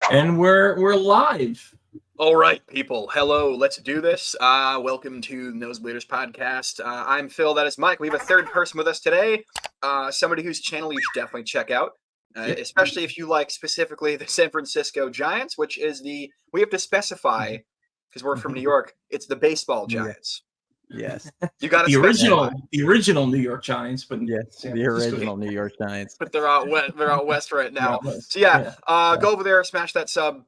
And we're live. All right, people. Hello, let's do this. Welcome to Nosebleeders podcast. I'm Phil. That is Mike. We have a third person with us today. Somebody whose channel you should definitely check out, especially if you like specifically the San Francisco Giants, which is we have to specify because we're from New York. It's the baseball Giants. Yes, you got the original New York Giants, but yes, the original New York Giants. But they're out west. They're out west right now. So go over there, smash that sub.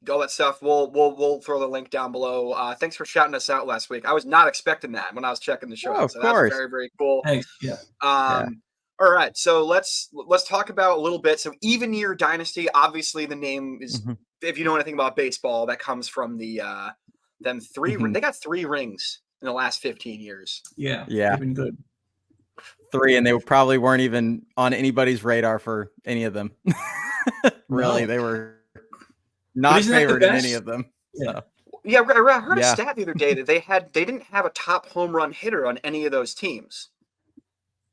All that stuff. We'll throw the link down below. Thanks for shouting us out last week. I was not expecting that when I was checking the show. Of course. That's very, very cool. Thanks. Yeah. All right. So let's talk about a little bit. So Even Year Dynasty. Obviously, the name is. If you know anything about baseball, that comes from the them three. They got 3 rings in the last 15 years. Yeah. They've been good. 3, and they probably weren't even on anybody's radar for any of them. Really, they were not favored in any of them. Yeah. So. Yeah, I heard a stat the other day that they didn't have a top home run hitter on any of those teams.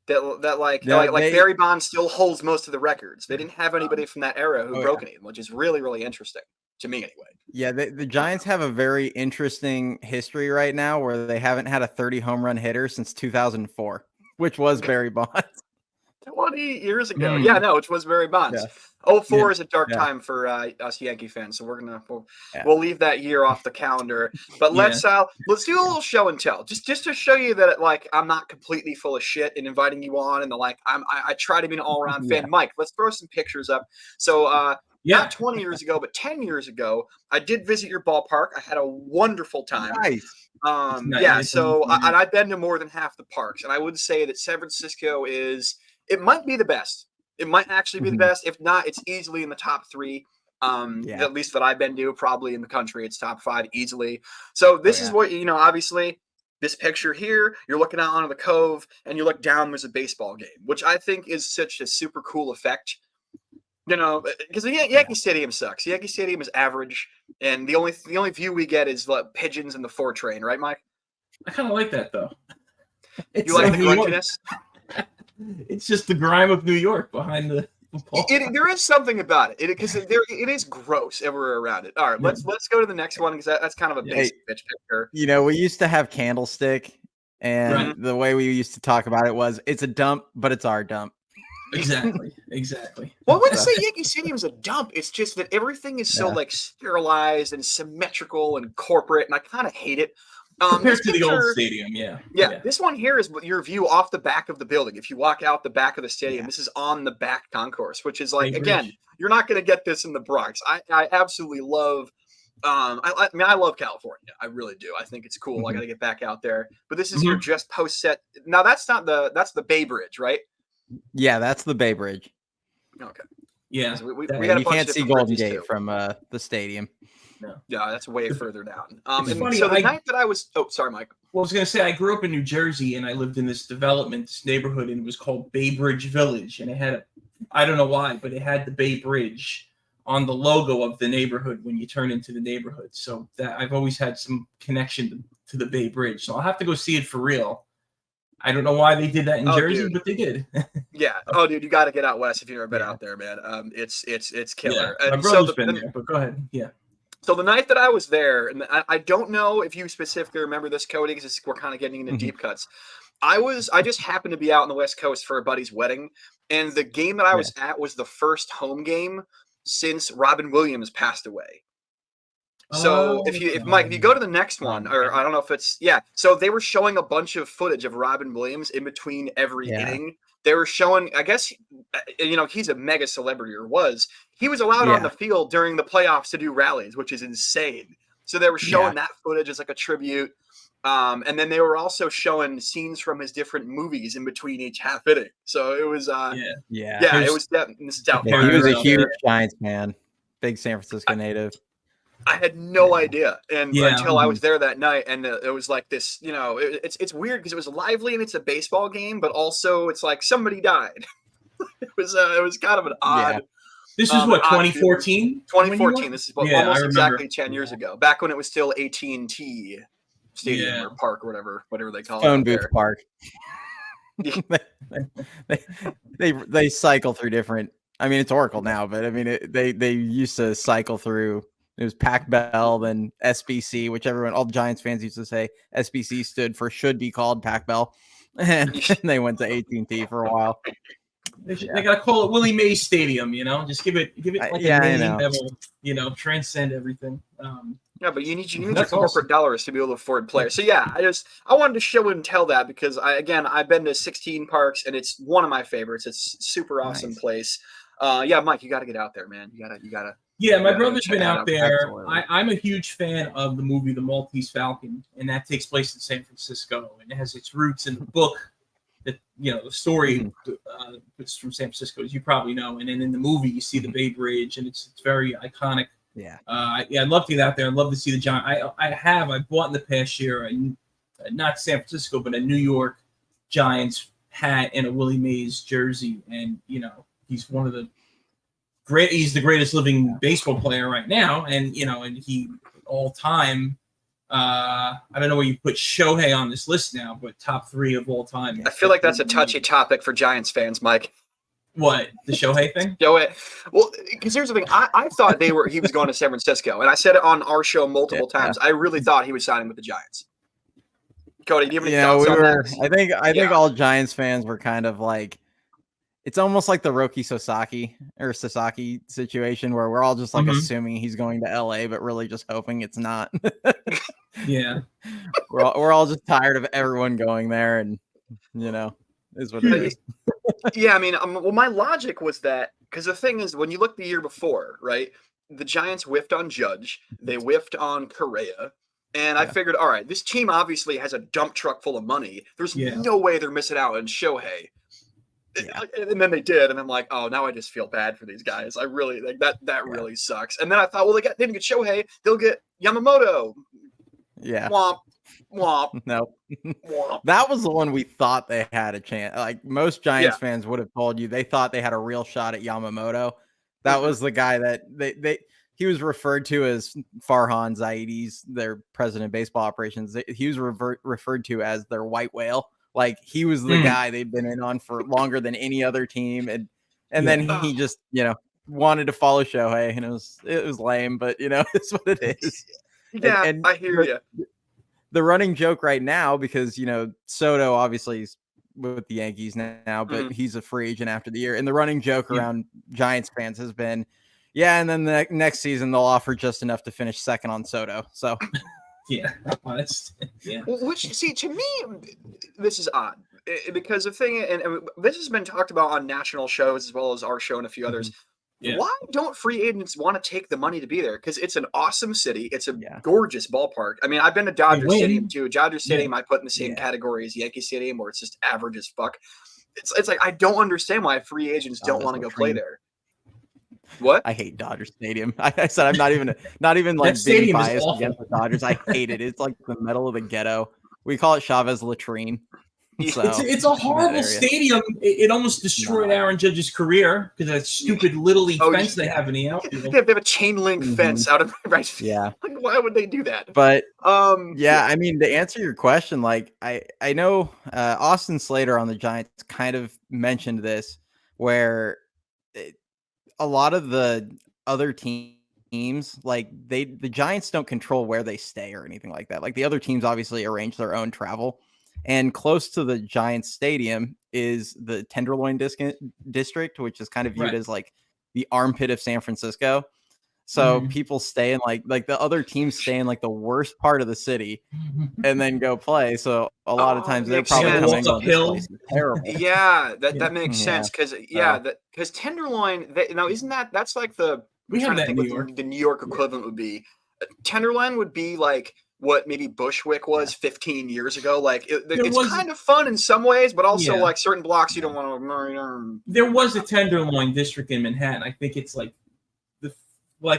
Like Barry Bonds still holds most of the records. They didn't have anybody from that era who broke any, which is really, really interesting to me anyway. Yeah, the Giants have a very interesting history right now where they haven't had a 30 home run hitter since 2004, which was Barry Bonds. 20 years ago. Yeah, no, which was Barry Bonds. Yeah. 04 is a dark time for us Yankee fans, so we'll leave that year off the calendar. But let's do a little show and tell, just to show you that I'm not completely full of shit in inviting you on, and I try to be an all around fan. Mike, let's throw some pictures up. So not 20 years ago, but 10 years ago, I did visit your ballpark. I had a wonderful time. Nice. And I've been to more than half the parks, and I would say that San Francisco it might be the best. It might actually be the best. If not, it's easily in the top 3. At least that I've been to, probably in the country, it's top 5 easily. So this is what, obviously this picture here, you're looking out onto the cove and you look down, there's a baseball game, which I think is such a super cool effect. Because the Yankee Stadium sucks. Yankee Stadium is average, and the only view we get is pigeons in the 4 train, right, Mike? I kind of like that though. You like the grunchiness? It's just the grime of New York behind the ball. There is something about it because it is gross everywhere around it. All right, let's go to the next one because that's kind of a basic bitch picture. We used to have Candlestick, and the way we used to talk about it was it's a dump, but it's our dump. Exactly. Well, I wouldn't say Yankee Stadium is a dump. It's just that everything is so sterilized and symmetrical and corporate, and I kind of hate it. Compared to the old stadium, yeah. This one here is your view off the back of the building. If you walk out the back of the stadium, this is on the back concourse, which is again, you're not going to get this in the Bronx. I absolutely love. I love California. I really do. I think it's cool. I got to get back out there. But this is your just post set. Now that's the Bay Bridge, right? Yeah, that's the Bay Bridge. Okay. Yeah, we had you can't see Golden Gate from the stadium. No. Yeah, that's way further down. Funny, so the night that I was, sorry, Mike. Well, I was going to say, I grew up in New Jersey, and I lived in this neighborhood, and it was called Bay Bridge Village, and it had, I don't know why, but it had the Bay Bridge on the logo of the neighborhood when you turn into the neighborhood. So that I've always had some connection to the Bay Bridge. So I'll have to go see it for real. I don't know why they did that in Jersey, but they did. Yeah. Oh, dude, you got to get out west if you've never been out there, man. It's killer. Yeah. My brother's been there, but go ahead. Yeah. So the night that I was there, and I don't know if you specifically remember this, Cody, because we're kind of getting into deep cuts. I just happened to be out on the West Coast for a buddy's wedding, and the game that I was at was the first home game since Robin Williams passed away. So if Mike, if you go to the next one, or I don't know if it's so they were showing a bunch of footage of Robin Williams in between every inning. They were showing, I guess, he's a mega celebrity, or was. He was allowed on the field during the playoffs to do rallies, which is insane. So they were showing that footage as like a tribute. And then they were also showing scenes from his different movies in between each half inning. So it was, it was definitely. He was a huge Giants fan, big San Francisco native. I had no idea, and until I was there that night, and it was like this. It's weird because it was lively and it's a baseball game, but also it's like somebody died. It was kind of an odd. Yeah. This is what 2014. 2014. This is almost exactly 10 years ago. Back when it was still AT&T Stadium or Park or whatever they call it. Phone booth park. They cycle through different I mean, it's Oracle now, but I mean, they used to cycle through. It was Pac Bell, then SBC, which all Giants fans used to say SBC stood for should be called Pac Bell, and they went to AT&T for a while. They gotta call it Willie Mays Stadium, just give it like a name that will, transcend everything. Yeah, but you need your corporate dollars to be able to afford players. So yeah, I wanted to show and tell that because I've been to 16 parks and it's one of my favorites. It's a super awesome place. Yeah, Mike, you got to get out there, man. You gotta. Yeah, my brother's been out there. I'm a huge fan of the movie The Maltese Falcon, and that takes place in San Francisco, and it has its roots in the book. That the story it's from San Francisco, as you probably know, and then in the movie you see the Bay Bridge, and it's very iconic. Yeah. I'd love to get out there. I'd love to see the Giant. I bought in the past year, not San Francisco, but a New York Giants hat and a Willie Mays jersey, and he's one of the great. He's the greatest living baseball player right now, and and he all time. I don't know where you put Shohei on this list now, but top 3 of all time. I feel like that's a touchy topic for Giants fans, Mike. What, the Shohei thing? Shohei. Well, because here's the thing. I thought he was going to San Francisco, and I said it on our show multiple times. I really thought he was signing with the Giants. Cody, do you have any thoughts on that? I think all Giants fans were kind of like, it's almost like the Roki Sasaki situation where we're all just like assuming he's going to LA, but really just hoping it's not. Yeah. We're all just tired of everyone going there, and is what it is. Yeah, I mean, well, my logic was that because the thing is, when you look the year before, right, the Giants whiffed on Judge, they whiffed on Correa, and I figured, all right, this team obviously has a dump truck full of money. There's no way they're missing out on Shohei. Yeah. And then they did, and I'm like, oh, now I just feel bad for these guys. I really like that. That really sucks. And then I thought, well, they didn't get Shohei, they'll get Yamamoto. Yeah. Womp. Womp. No. Womp. That was the one we thought they had a chance. Like most Giants fans would have told you, they thought they had a real shot at Yamamoto. That was the guy that he was referred to as Farhan Zaidi's, their president of baseball operations. He was referred to as their white whale. Like he was the guy they'd been in on for longer than any other team. And then he just, wanted to follow Shohei, and it was lame, but it's what it is. Yeah, and I hear you. The running joke right now, because Soto obviously is with the Yankees now, but he's a free agent after the year. And the running joke around Giants fans has been, and then the next season they'll offer just enough to finish second on Soto. So Which, see, to me, this is odd because the thing, and this has been talked about on national shows as well as our show and a few others. Yeah. Why don't free agents want to take the money to be there? Because it's an awesome city. It's a gorgeous ballpark. I mean, I've been to Dodger Stadium too. Dodger Stadium I put in the same category as Yankee Stadium, where it's just average as fuck. It's like I don't understand why free agents don't want to go play there. What? I hate Dodger Stadium. I said I'm not even like being biased against the Dodgers. I hate it. It's like the middle of the ghetto. We call it Chavez latrine. So, it's a horrible stadium. It almost destroyed Aaron Judge's career because that stupid little league fence they have in the outfield. They have a chain link fence out of right field. Yeah. Like, why would they do that? But I mean, to answer your question, like I know Austin Slater on the Giants kind of mentioned this, where a lot of the other teams, like the Giants don't control where they stay or anything like that. Like the other teams obviously arrange their own travel. And close to the Giants stadium is the Tenderloin district, which is kind of viewed as like the armpit of San Francisco. So people stay in like the other teams stay in like the worst part of the city and then go play. So a lot of times they're probably coming uphill. Terrible. Yeah, that makes sense because because Tenderloin. Now isn't that's like we have that in New York. The New York equivalent would be Tenderloin would be like what maybe Bushwick was 15 years ago. Like it's kind of fun in some ways, but also like certain blocks you don't want to. There was a Tenderloin district in Manhattan. I think it's like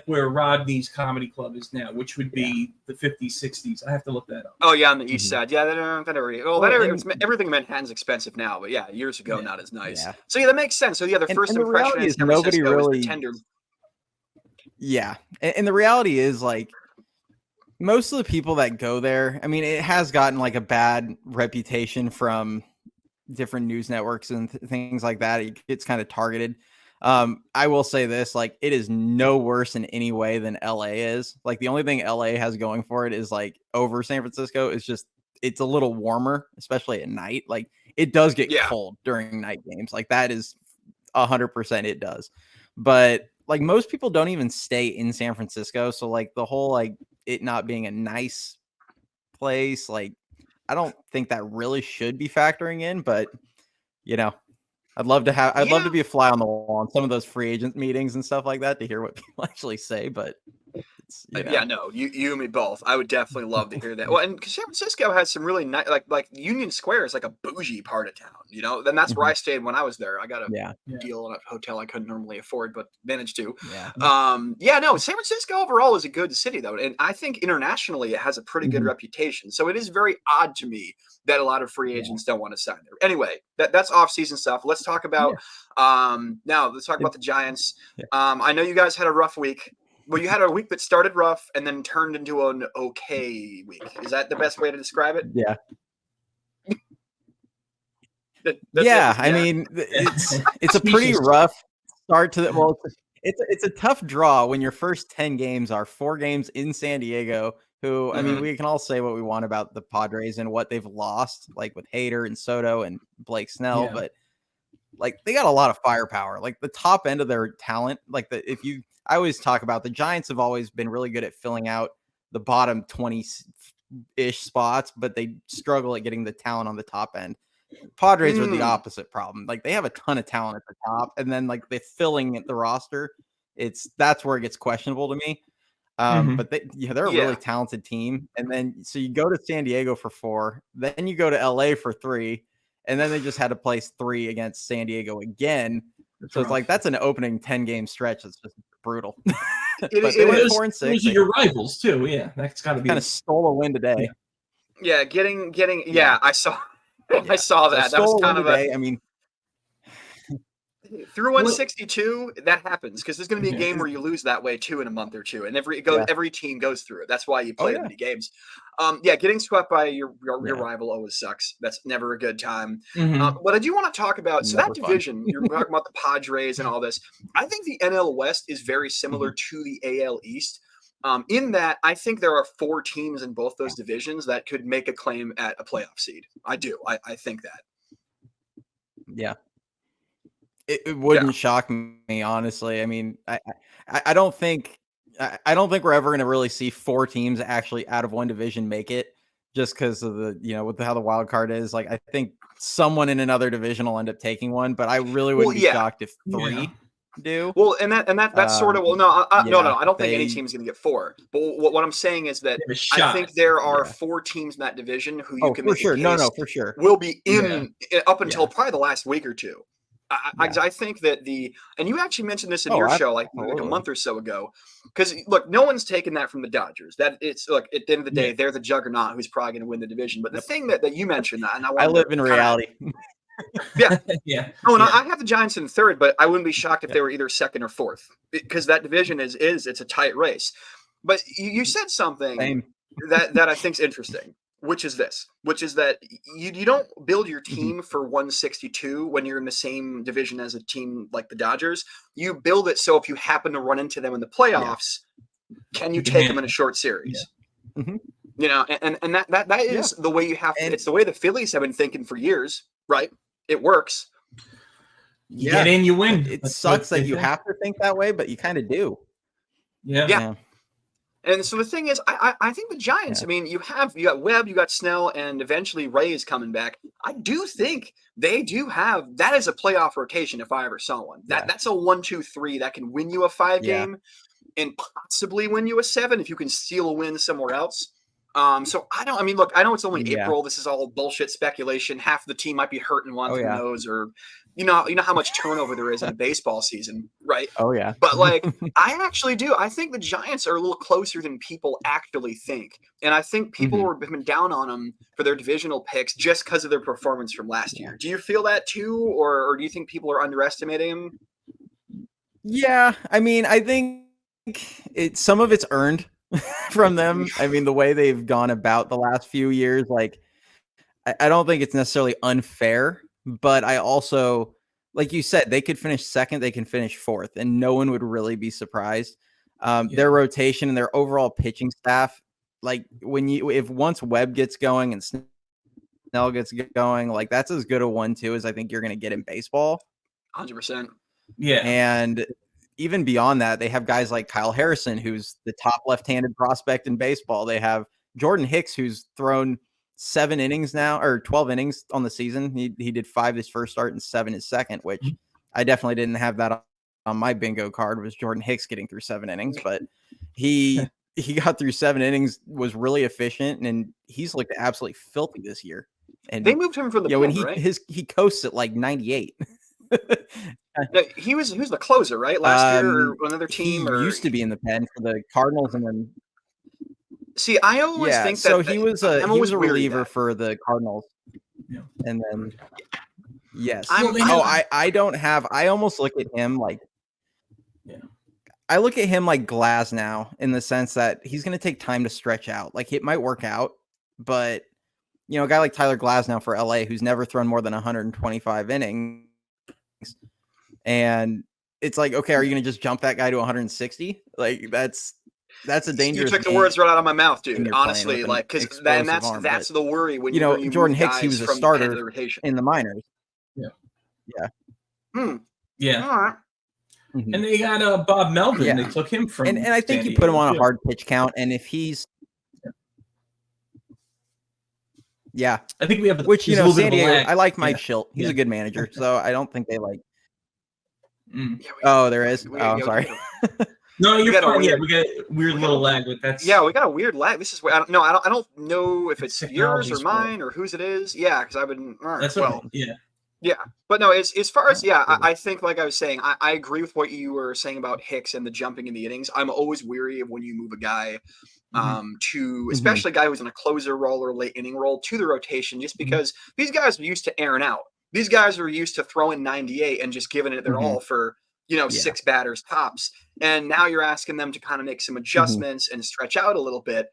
where Rodney's Comedy Club is now, which would be the 50s, 60s. I have to look that up. Oh yeah, on the east side. Yeah, everything in Manhattan's expensive now, but years ago not as nice. Yeah. So that makes sense. So the first impression is nobody really is the Tender. Yeah, and the reality is like, most of the people that go there, I mean, it has gotten like a bad reputation from different news networks and things like that. It gets kind of targeted. I will say this, like, it is no worse in any way than LA is. Like, the only thing LA has going for it is, like, over San Francisco is just it's a little warmer, especially at night. Like, it does get Yeah. cold during night games. Like, that is 100% it does. But like most people don't even stay in San Francisco, so like the whole like it not being a nice place, like I don't think that really should be factoring in, but you know, I'd love to Yeah. be a fly on the wall on some of those free agent meetings and stuff like that to hear what people actually say, but it's Yeah, no, you and me both. I would definitely love to hear that. Well, and San Francisco has some really nice, like Union Square is like a bougie part of town, you know. Then that's where I stayed when I was there. I got a yeah. deal in a hotel I couldn't normally afford, but managed to. Yeah. Yeah, no, San Francisco overall is a good city though, and I think internationally it has a pretty good reputation. So it is very odd to me that a lot of free agents don't want to sign there. Anyway, that's off-season stuff. Let's talk about now. Let's talk about the Giants. I know you guys had a rough week. Well, you had a week that started rough and then turned into an okay week. Is that the best way to describe it? Yeah. Yeah, I mean, it's a pretty rough start to the well. It's a tough draw when your first 10 games are 4 games in San Diego. Who I mean, we can all say what we want about the Padres and what they've lost, like with Hader and Soto and Blake Snell, but like they got a lot of firepower. Like the top end of their talent, I always talk about the Giants have always been really good at filling out the bottom 20-ish spots, but they struggle at getting the talent on the top end. Padres are the opposite problem. Like they have a ton of talent at the top, and then like the filling at the roster, that's where it gets questionable to me. But they're a really talented team. And then so you go to San Diego for 4, then you go to LA for 3, and then they just had to place 3 against San Diego again. So it's like that's an opening 10-game stretch that's just brutal. But they went 4 and 6. Those are your rivals too. Yeah, that's got to be kind of stole a win today. Yeah, getting. Yeah, I saw. I saw that. So that was kind of today. I mean, through 162, that happens because there's going to be a game where you lose that way too in a month or two, and every team goes through it. That's why you play many games. Getting swept by your rival always sucks. That's never a good time. But I do want to talk about that division. You're talking about the Padres and all this. I think the NL West is very similar to the AL East. In that, I think there are 4 teams in both those divisions that could make a claim at a playoff seed. I do. I think that. Yeah. It wouldn't shock me, honestly. I mean, I don't think we're ever going to really see 4 teams actually out of one division make it, just because of the with how the wild card is. Like, I think someone in another division will end up taking one, but I really wouldn't be shocked if 3 do. Well, and that's sort of no. I don't think any team's going to get 4. But what I'm saying is that I think there are 4 teams in that division who you can make a case for sure will be in up until probably the last week or two. I think that and you actually mentioned this in your show like a month or so ago, because look, no one's taken that from the Dodgers. That it's look at the end of the day, they're the juggernaut who's probably going to win the division. But the thing that you mentioned, and I live in reality. Oh, and I have the Giants in 3rd, but I wouldn't be shocked if they were either 2nd or 4th, because that division is it's a tight race. But you said something that I think is interesting, which is that you don't build your team for 162 when you're in the same division as a team like the Dodgers. You build it so if you happen to run into them in the playoffs, can you take them in a short series? And that is the way you have to. It's the way the Phillies have been thinking for years, right? It works. You get in, you win. It sucks that you have to think that way, but you kind of do. Yeah. And so the thing is, I think the Giants, I mean, you got Webb, you got Snell, and eventually Ray is coming back. I do think they do have that is a playoff rotation if I ever saw one. That's a 1-2-3 that can win you a 5 game and possibly win you a 7 if you can steal a win somewhere else. So I know it's only April. This is all bullshit speculation. Half the team might be hurt in one, who knows, or you know how much turnover there is in a baseball season, right? Oh yeah. But like, I actually do. I think the Giants are a little closer than people actually think, and I think people have been down on them for their divisional picks just because of their performance from last year. Do you feel that too, or do you think people are underestimating them? Yeah, I mean, I think some of it's earned from them. I mean, the way they've gone about the last few years, like I don't think it's necessarily unfair, but I also like you said, they could finish second, they can finish fourth, and no one would really be surprised. Their rotation and their overall pitching staff, like if once Webb gets going and Snell gets going, like that's as good a 1-2 as I think you're going to get in baseball. 100%. Yeah. And even beyond that, they have guys like Kyle Harrison, who's the top left-handed prospect in baseball. They have Jordan Hicks, who's thrown 7 innings now, or 12 innings on the season. He did 5 his first start and 7 his second, which I definitely didn't have that on my bingo card, was Jordan Hicks getting through 7 innings, but he got through 7 innings, was really efficient, and he's looked absolutely filthy this year. And they moved him from the pen, when right? he coasts at like 98. No, he was the closer, right? Last year or another team. He used to be in the pen for the Cardinals, and then see, I always think that. So he was a reliever for the Cardinals, and then I almost look at him like I look at him like Glass now, in the sense that he's going to take time to stretch out. Like it might work out, but a guy like Tyler Glasnow for LA, who's never thrown more than 125 innings. And it's like, okay, are you going to just jump that guy to 160? Like that's a dangerous. You took the words right out of my mouth, dude. Honestly, like because that's the worry when you Jordan Hicks, he was a starter in the minors. Yeah. All right. Mm-hmm. And they got Bob Melvin. Yeah. They took him from. And I think you put him on a hard pitch count, and if he's I think we have San Diego. I like Mike Schilt. He's a good manager, so I don't think they like. There is. I'm sorry. No, you're fine. We got a weird little lag with that. Yeah, we got a weird lag. This is I don't know if it's yours or mine or whose it is. Yeah, because I've been. That's well. Okay. Yeah, but no, as far as I think, like I was saying, I agree with what you were saying about Hicks and the jumping in the innings. I'm always weary of when you move a guy to, especially a guy who's in a closer role or late inning role, to the rotation, just because these guys are used to airing out. These guys are used to throwing 98 and just giving it their all for 6 batters tops. And now you're asking them to kind of make some adjustments and stretch out a little bit.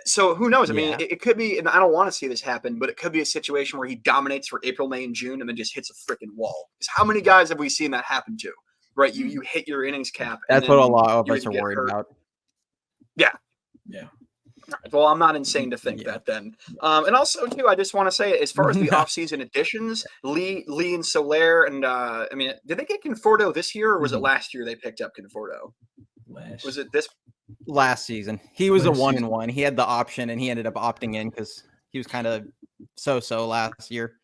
So who knows? I mean, it could be, and I don't want to see this happen, but it could be a situation where he dominates for April, May, and June, and then just hits a freaking wall. Because how many guys have we seen that happen to? Right? You hit your innings cap. That's what a lot of us are worried about. Yeah. Well, I'm not insane to think that then. And also, too, I just want to say, as far as the offseason additions, Lee and Soler, and I mean, did they get Conforto this year, or was it last year they picked up Conforto? Was it this? Last season. He was a 1-1. He had the option, and he ended up opting in because he was kind of so last year.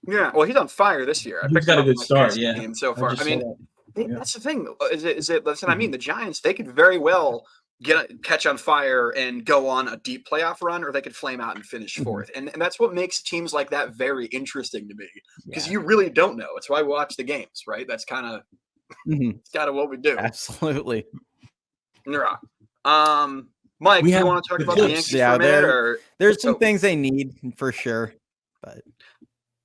Yeah, well, he's on fire this year. He's got a good start, so far. I mean, that's the thing. That's what I mean. The Giants, they could very well catch on fire and go on a deep playoff run, or they could flame out and finish fourth. And that's what makes teams like that very interesting to me, because you really don't know. It's why we watch the games, right? That's kind of what we do. Absolutely. Yeah. Mike, do you want to talk about the Yankees for a minute? There's some things they need for sure. But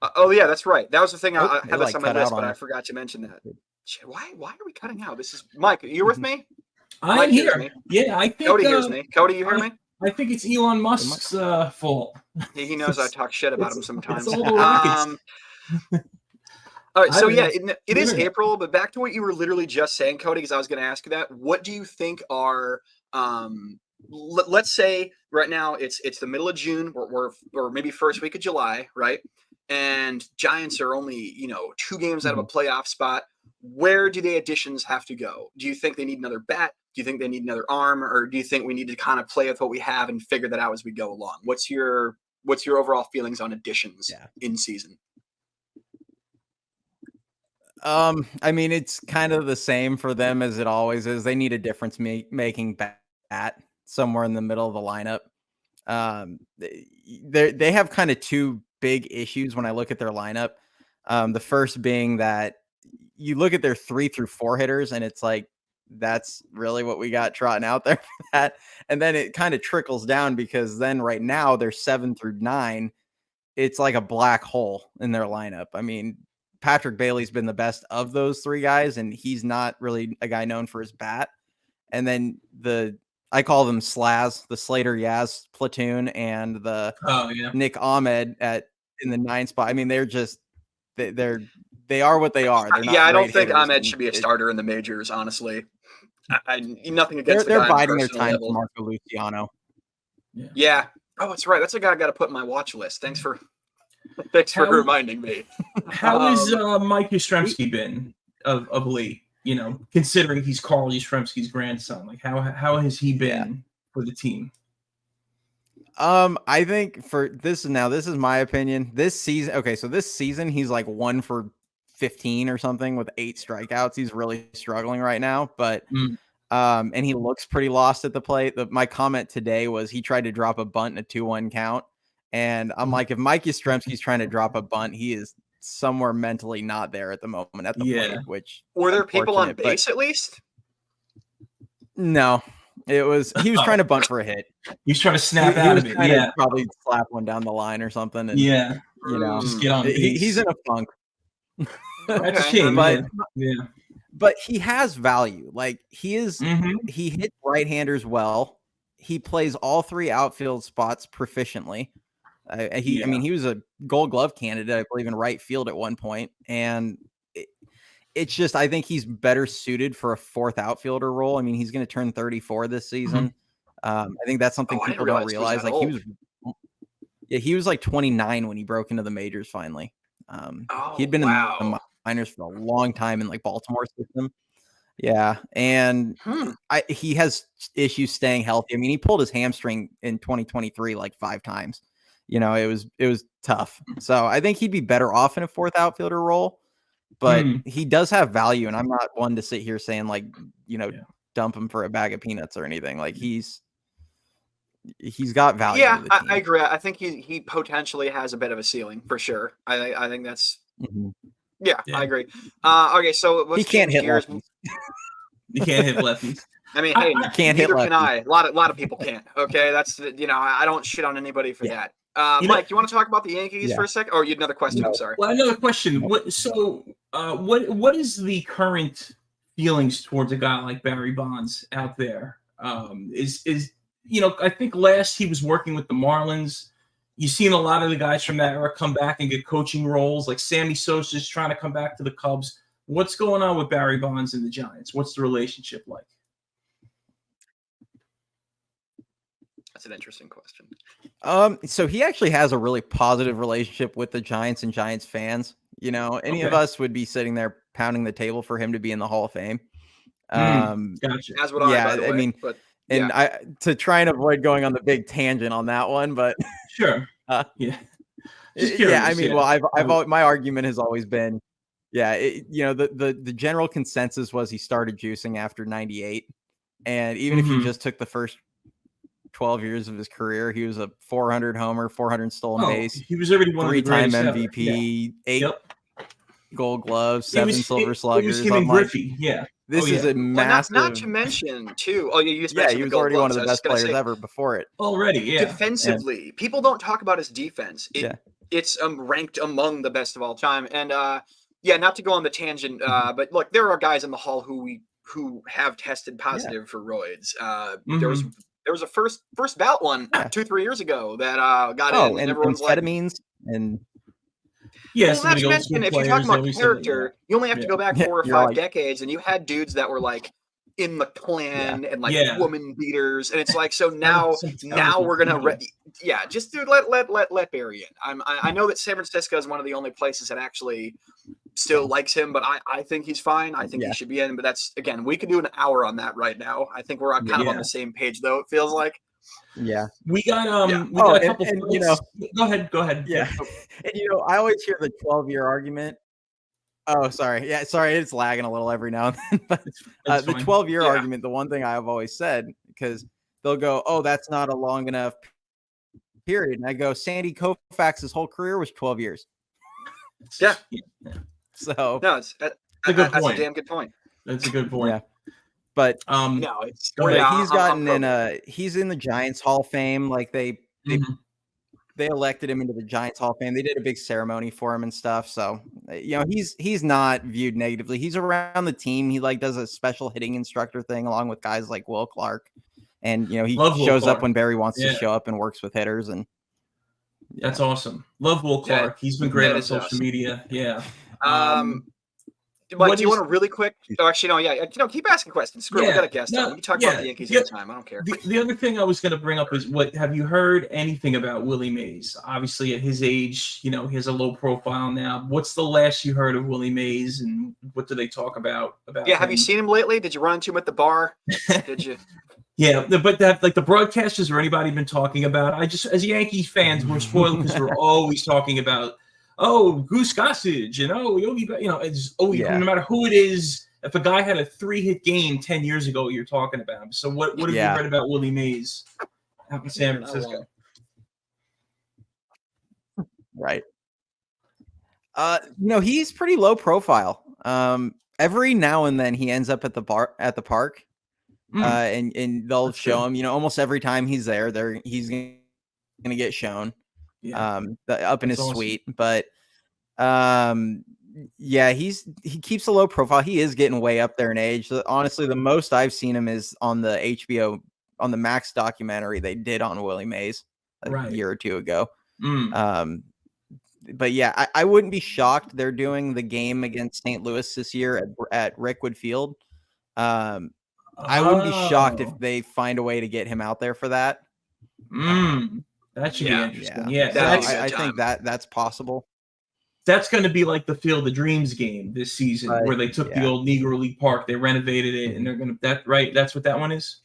that's right. That was the thing. I had this on my list, but I forgot to mention that. Shit, why are we cutting out? This is Mike. You're with me? I'm here. Yeah, I think Cody hears me. Cody, you hear me? I think it's Elon Musk's fault. He knows I talk shit about him sometimes. It's all the rockets. All right, so it is April, but back to what you were literally just saying, Cody, because I was going to ask you that. What do you think are, let's say right now it's the middle of June, or maybe first week of July, right? And Giants are only 2 games out of a playoff spot. Where do the additions have to go? Do you think they need another bat? Do you think they need another arm, or do you think we need to kind of play with what we have and figure that out as we go along? What's your overall feelings on additions in season? I mean, it's kind of the same for them as it always is. They need a difference making bat somewhere in the middle of the lineup. They have kind of 2 big issues when I look at their lineup. The first being that you look at their 3 through 4 hitters, and it's like, that's really what we got trotting out there for that. And then it kind of trickles down, because then right now they're 7 through 9. It's like a black hole in their lineup. I mean, Patrick Bailey's been the best of those 3 guys, and he's not really a guy known for his bat. And then I call them Slaz, the Slater Yaz platoon, and the Nick Ahmed in the 9 spot. I mean, they they are what they are. They're not I don't great think hitters, Ahmed and should be a starter in the majors. Honestly, nothing they're against the guy on a biding their personal time level. for Marco Luciano. Yeah. Oh, that's right. That's a guy I got to put in my watch list. Thanks for reminding me. How has Mike Yastrzemski been of late? You know, considering he's Carl Yastrzemski's grandson, like how has he been for the team? I think for this is my opinion. This season, okay, so this season he's like 1 for 15 or something with 8 strikeouts. He's really struggling right now, but and he looks pretty lost at the plate. My comment today was he tried to drop a bunt in a 2-1 count, and I'm like, if Mike Yastrzemski's trying to drop a bunt, he is somewhere mentally not there at the moment at the plate. Which were there people on base at least? No. He was trying to bunt for a hit. He's trying to snap out of it. To probably slap one down the line or something. And, you know, just get on base. He's in a funk. That's a shame, but he has value. Like he hits right-handers well. He plays all 3 outfield spots proficiently. I mean, he was a Gold Glove candidate, I believe, in right field at one point, and it's just, I think he's better suited for a 4th outfielder role. I mean, he's going to turn 34 this season. I think that's something people don't realize. Like he was like 29 when he broke into the majors finally. He'd been in the minors for a long time in like Baltimore system. Yeah. And he has issues staying healthy. I mean, he pulled his hamstring in 2023 like 5 times. You know, it was tough. So I think he'd be better off in a 4th outfielder role. But he does have value, and I'm not one to sit here saying like, you know, dump him for a bag of peanuts or anything. Like he's got value. Yeah, I agree. I think he potentially has a bit of a ceiling for sure. I think that's I agree. Okay, so let's he can't hit gears. lefties. You can't hit lefties. I mean, hey, can't hit lefties. Can I? A lot of people can't. Okay, that's I don't shit on anybody for that. Mike, you want to talk about the Yankees for a second? Or you had another question? No. I'm sorry. Well, another question. What is the current feelings towards a guy like Barry Bonds out there? I think last he was working with the Marlins. You've seen a lot of the guys from that era come back and get coaching roles. Like Sammy Sosa's trying to come back to the Cubs. What's going on with Barry Bonds and the Giants? What's the relationship like? That's an interesting question. So he actually has a really positive relationship with the Giants and Giants fans. You know, any of us would be sitting there pounding the table for him to be in the Hall of Fame. Gotcha. As would I, by the way, I mean, but I to try and avoid going on the big tangent on that one, but sure. I mean, well, I've my argument has always been, the general consensus was he started juicing after 98, and even if you just took the first 12 years of his career, he was a 400 homer, 400 stolen base. He was already one 3-time MVP, 8 Gold Gloves, 7 Silver Sluggers. It was him and Griffey. This is a massive. Not to mention too. Oh, you just he was already one of the best players ever before it. Already, Defensively, people don't talk about his defense. It's ranked among the best of all time. And not to go on the tangent, but look, there are guys in the Hall who have tested positive for roids. There was a first bout one 2-3 years ago that got in, and everyone's amphetamines and. Well, not to mention, if you're talking about character, you only have to go back 4 or 5 decades, and you had dudes that were like in the Klan and like woman beaters, and it's like, so now we're gonna just dude, let Barry in. I know that San Francisco is one of the only places that actually still likes him, but I think he's fine. I think he should be in, but that's, again, we could do an hour on that right now. I think we're kind of on the same page, though, it feels like. We got a couple go ahead. Yeah. And I always hear the 12-year argument. Oh, sorry. Yeah, sorry, it's lagging a little every now and then. But the 12-year argument, the one thing I've always said, because they'll go, "Oh, that's not a long enough period." And I go, Sandy Koufax's whole career was 12 years. Yeah. So no, that's a damn good point. That's a good point. Yeah. But no, it's he's gotten in he's in the Giants Hall of Fame. Like they elected him into the Giants Hall of Fame. They did a big ceremony for him and stuff. So he's not viewed negatively. He's around the team. He does a special hitting instructor thing along with guys like Will Clark. And he shows up when Barry wants to show up and works with hitters. And that's awesome. Love Will Clark. He's been great on social media. Yeah. Mike, do you want to really quick? Oh, actually, no. Yeah, keep asking questions. Screw it, we got a guest on. We can talk about the Yankees anytime. I don't care. The other thing I was going to bring up is have you heard anything about Willie Mays? Obviously, at his age, he has a low profile now. What's the last you heard of Willie Mays, and what do they talk about Yeah, him? have you seen him lately? Did you run into him at the bar? Did you? Yeah, but like the broadcasters or anybody been talking about? As Yankee fans, we're spoiled because we're always talking about. Oh, Goose Gossage, Yogi, it's no matter who it is. If a guy had a 3-hit game 10 years ago, you're talking about him. So what have you read about Willie Mays out in San Francisco? Right. He's pretty low profile. Every now and then he ends up at the park, and they'll show him. Almost every time he's there, he's gonna get shown. Yeah. Up in his suite, but he keeps a low profile. He is getting way up there in age. Honestly, the most I've seen him is on the HBO, on the Max documentary they did on Willie Mays a year or two ago. But yeah, I wouldn't be shocked they're doing the game against St. Louis this year at Rickwood Field. I wouldn't be shocked if they find a way to get him out there for that. That should be interesting. I think that's possible. That's going to be like the Field of Dreams game this season, where they took the old Negro League Park, they renovated it, and they're going to that's what that one is.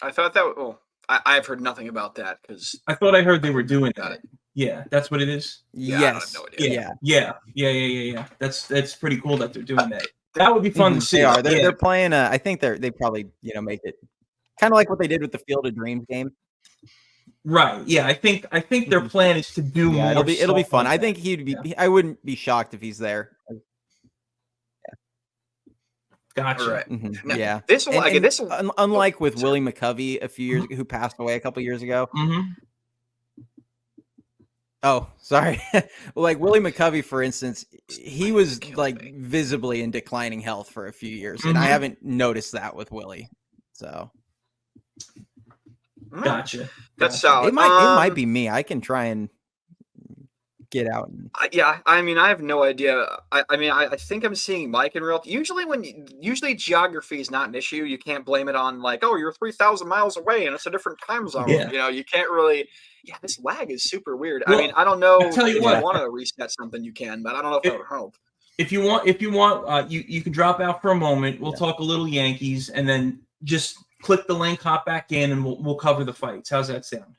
I thought that. Well, I've heard nothing about that because I thought I heard they were doing that. Yeah, that's what it is. Yeah, yes. I have no idea. Yeah. That's pretty cool that they're doing that. That would be fun to see. They're playing. I think they probably make it kind of like what they did with the Field of Dreams game. Right. Yeah. I think their plan is to do more. It'll be fun. I think he'd be. Yeah. I wouldn't be shocked if he's there. Gotcha. Right. Mm-hmm. Yeah. This will. Unlike with Willie McCovey a few years who passed away a couple years ago. Mm-hmm. Oh, sorry. Well, like Willie McCovey, for instance, he was like visibly in declining health for a few years, and I haven't noticed that with Willie. So. Gotcha. That's solid. It might be me. I can try and get out. I mean, I have no idea. I think I'm seeing Mike in real. Usually geography is not an issue. You can't blame it on like, oh, you're 3,000 miles away and it's a different time zone. Yeah. You can't really. Yeah, this lag is super weird. Well, I mean, I don't know. Tell you if what, you want to reset something, you can, but I don't know if that would help. If you want, you can drop out for a moment. We'll talk a little Yankees, and then just click the link, hop back in, and we'll cover the fights. How's that sound?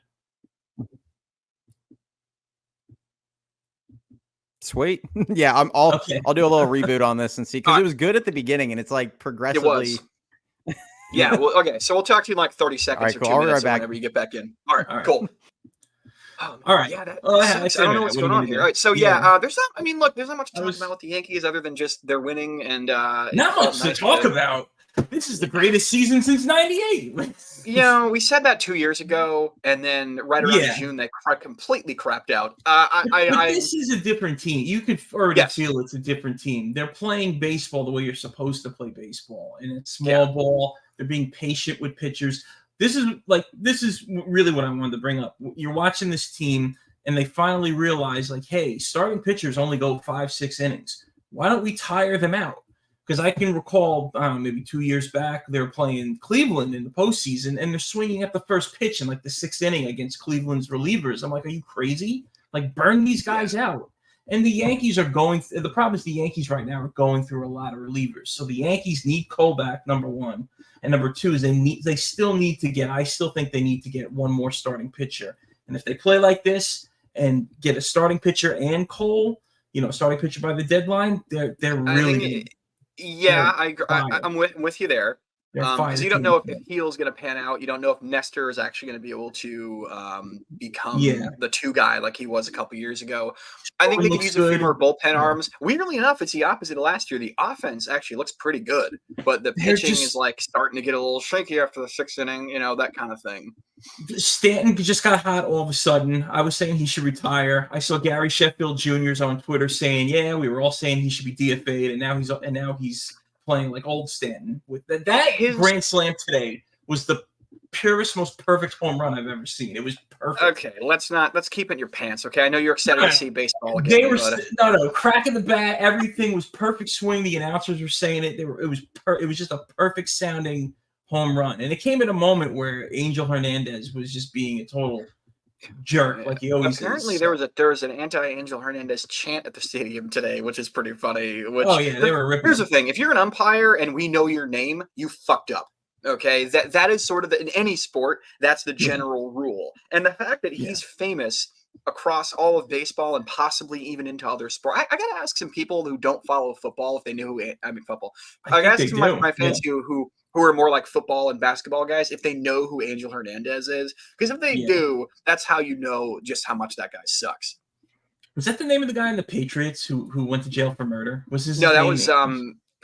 Sweet. Yeah, I'll do a little reboot on this and see, because it was good at the beginning, and it's like progressively. Yeah. Well, okay. So we'll talk to you in like 30 seconds or 2 minutes whenever you get back in. All right. Cool. All right. Yeah, I don't know what's going on here. All right. So there's not. I mean, look, there's not much to talk about with the Yankees other than just they're winning and not much to talk about. This is the greatest season since '98. We said that 2 years ago, and then right around June they completely crapped out. This is a different team. You could already feel it's a different team. They're playing baseball the way you're supposed to play baseball, and it's small ball. They're being patient with pitchers. This is really what I wanted to bring up. You're watching this team, and they finally realize, like, hey, starting pitchers only go 5-6 innings. Why don't we tire them out? Because I can recall maybe 2 years back, they were playing Cleveland in the postseason, and they're swinging at the first pitch in like the 6th inning against Cleveland's relievers. I'm like, are you crazy? Like, burn these guys out. And the Yankees are the problem is the Yankees right now are going through a lot of relievers. So the Yankees need Cole back, number one. And number two is I still think they need to get one more starting pitcher. And if they play like this and get a starting pitcher and Cole, starting pitcher by the deadline, they're really I'm with you there. Because you don't know if Heel's going to pan out. You don't know if Nestor is actually going to be able to become the 2 guy like he was a couple years ago. I think they could use a few more bullpen arms. Weirdly enough, it's the opposite of last year. The offense actually looks pretty good, but the pitching is like starting to get a little shaky after the 6th inning, that kind of thing. Stanton just got hot all of a sudden. I was saying he should retire. I saw Gary Sheffield Jr.'s on Twitter saying, we were all saying he should be DFA'd, and now he's playing like old Stanton. With that grand slam today was the purest, most perfect home run I've ever seen. It was perfect. Okay, let's keep it in your pants. Okay, I know you're excited to see baseball again. They were no cracking the bat. Everything was perfect swing. The announcers were saying it. It was just a perfect sounding home run, and it came at a moment where Angel Hernandez was just being a total jerk, like he always Apparently, is. there was an anti-Angel Hernandez chant at the stadium today, which is pretty funny. They were ripping. Here's the thing: if you're an umpire and we know your name, you fucked up. Okay, that is sort of in any sport, that's the general rule. And the fact that he's famous across all of baseball and possibly even into other sports. I gotta ask some people who don't follow football if they knew football. I gotta ask some of my fans who are more like football and basketball guys if they know who Angel Hernandez is. Because if they do, that's how you know just how much that guy sucks. Was that the name of the guy in the Patriots who went to jail for murder? Was his No, that name? was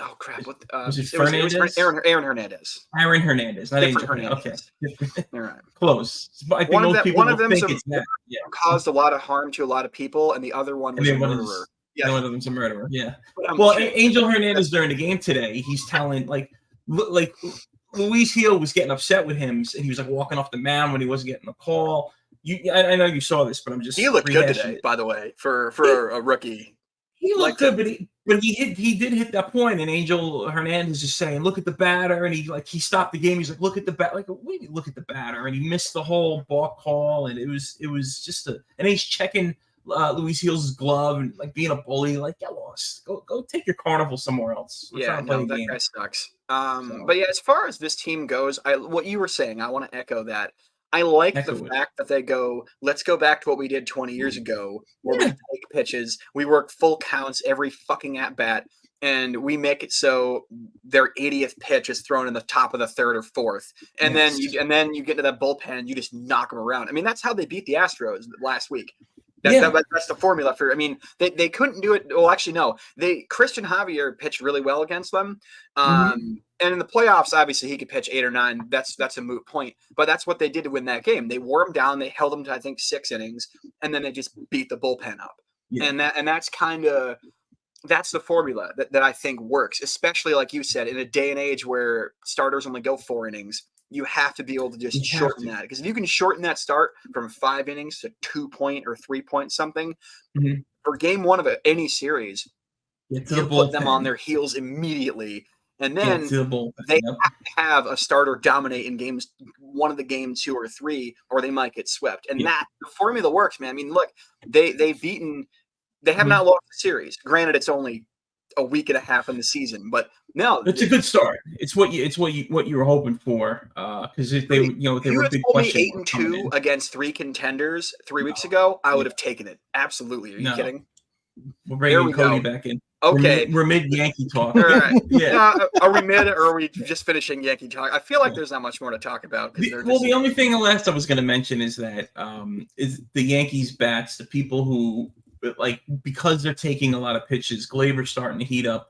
oh crap! What was it? Fernandez? It was Aaron Hernandez. Aaron Hernandez, not Angel Hernandez. Okay, all right, close. I think most people think it's that. Caused a lot of harm to a lot of people, and the other one was a murderer. One of them's a murderer. Yeah. Well, Angel Hernandez during the game today, he's telling like Luis Heel was getting upset with him, and he was like walking off the mound when he wasn't getting the call. I know you saw this, but I'm just he looked good today, by the way, for a rookie. He looked good, but he did hit that point, and Angel Hernandez is saying, "Look at the batter," and he stopped the game. He's like, "Look at the bat!" Like, wait, look at the batter, and he missed the whole balk call, and it was just and he's checking Luis Heel's glove and like being a bully. Like, get lost, go take your carnival somewhere else. That guy sucks. But yeah, as far as this team goes, what you were saying, I want to echo that. I like the fact that they go, let's go back to what we did 20 years ago, where we take pitches, we work full counts every fucking at bat, and we make it so their 80th pitch is thrown in the top of the third or fourth, and then you get to that bullpen and you just knock them around. I mean, that's how they beat the Astros last week. That's the formula for. I mean, they couldn't do it. Well, actually, no. Christian Javier pitched really well against them. And in the playoffs, obviously, he could pitch 8 or 9. That's a moot point. But that's what they did to win that game. They wore him down. They held him to, I think, 6 innings, and then they just beat the bullpen up. Yeah. And that's kind of the formula that I think works, especially like you said, in a day and age where starters only go 4 innings. You have to be able to just shorten that, because if you can shorten that start from 5 innings to 2 point or 3 point something for game 1 of any series, you put them on their heels immediately. And then they have to have a starter dominate in games 1 of the game 2 or 3, or they might get swept. And that the formula works, man. I mean, look, they have not lost the series. Granted, it's only a week and a half in the season, but no, it's a good start. It's what you were hoping for, because if they were big question. 8-2 against 3 contenders 3 weeks ago, I would have taken it. Absolutely. Are you kidding? We're bringing Cody back in. Okay, we're mid Yankee talk. All right. Are we mid, or are we just finishing Yankee talk? I feel like there's not much more to talk about. The only thing last I was going to mention is that is the Yankees bats. The people who because they're taking a lot of pitches. Glaber's starting to heat up.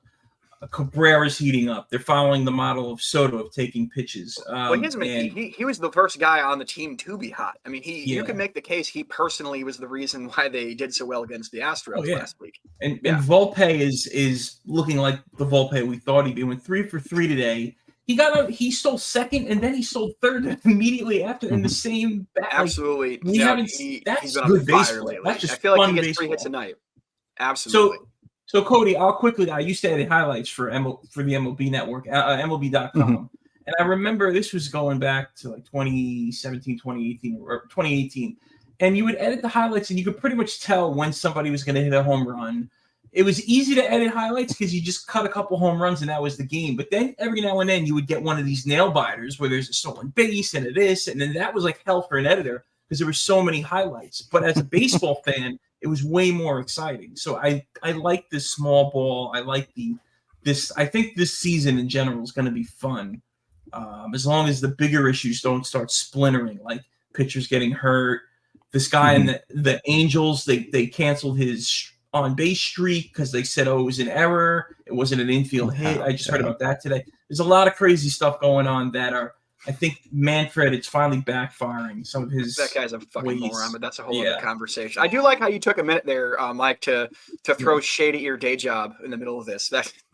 Cabrera's heating up. They're following the model of Soto of taking pitches. He was the first guy on the team to be hot. I mean, you can make the case he personally was the reason why they did so well against the Astros last week. And Volpe is looking like the Volpe we thought he'd be. Went 3 for 3 today. He stole second, and then he stole third immediately after in the same bat. Absolutely. That's good baseball. That's just I feel like he gets baseball. 3 hits a night. Absolutely. So Cody, I'll quickly. I used to edit highlights for the MLB Network, MLB.com, and I remember this was going back to like 2017, 2018, or 2018, and you would edit the highlights, and you could pretty much tell when somebody was going to hit a home run. It was easy to edit highlights because you just cut a couple home runs and that was the game. But then every now and then you would get one of these nail biters where there's a stolen base and a this, and then that was like hell for an editor because there were so many highlights. But as a baseball fan, it was way more exciting. So I like this small ball. I like this. I think this season in general is going to be fun, as long as the bigger issues don't start splintering, like pitchers getting hurt. This guy in the Angels, they canceled his on base streak because they said, it was an error. It wasn't an infield hit. I just heard about that today. There's a lot of crazy stuff going on that are. I think Manfred, it's finally backfiring. Some of his that guy's a fucking moron, but that's a whole other conversation. I do like how you took a minute there, Mike, to throw shade at your day job in the middle of this.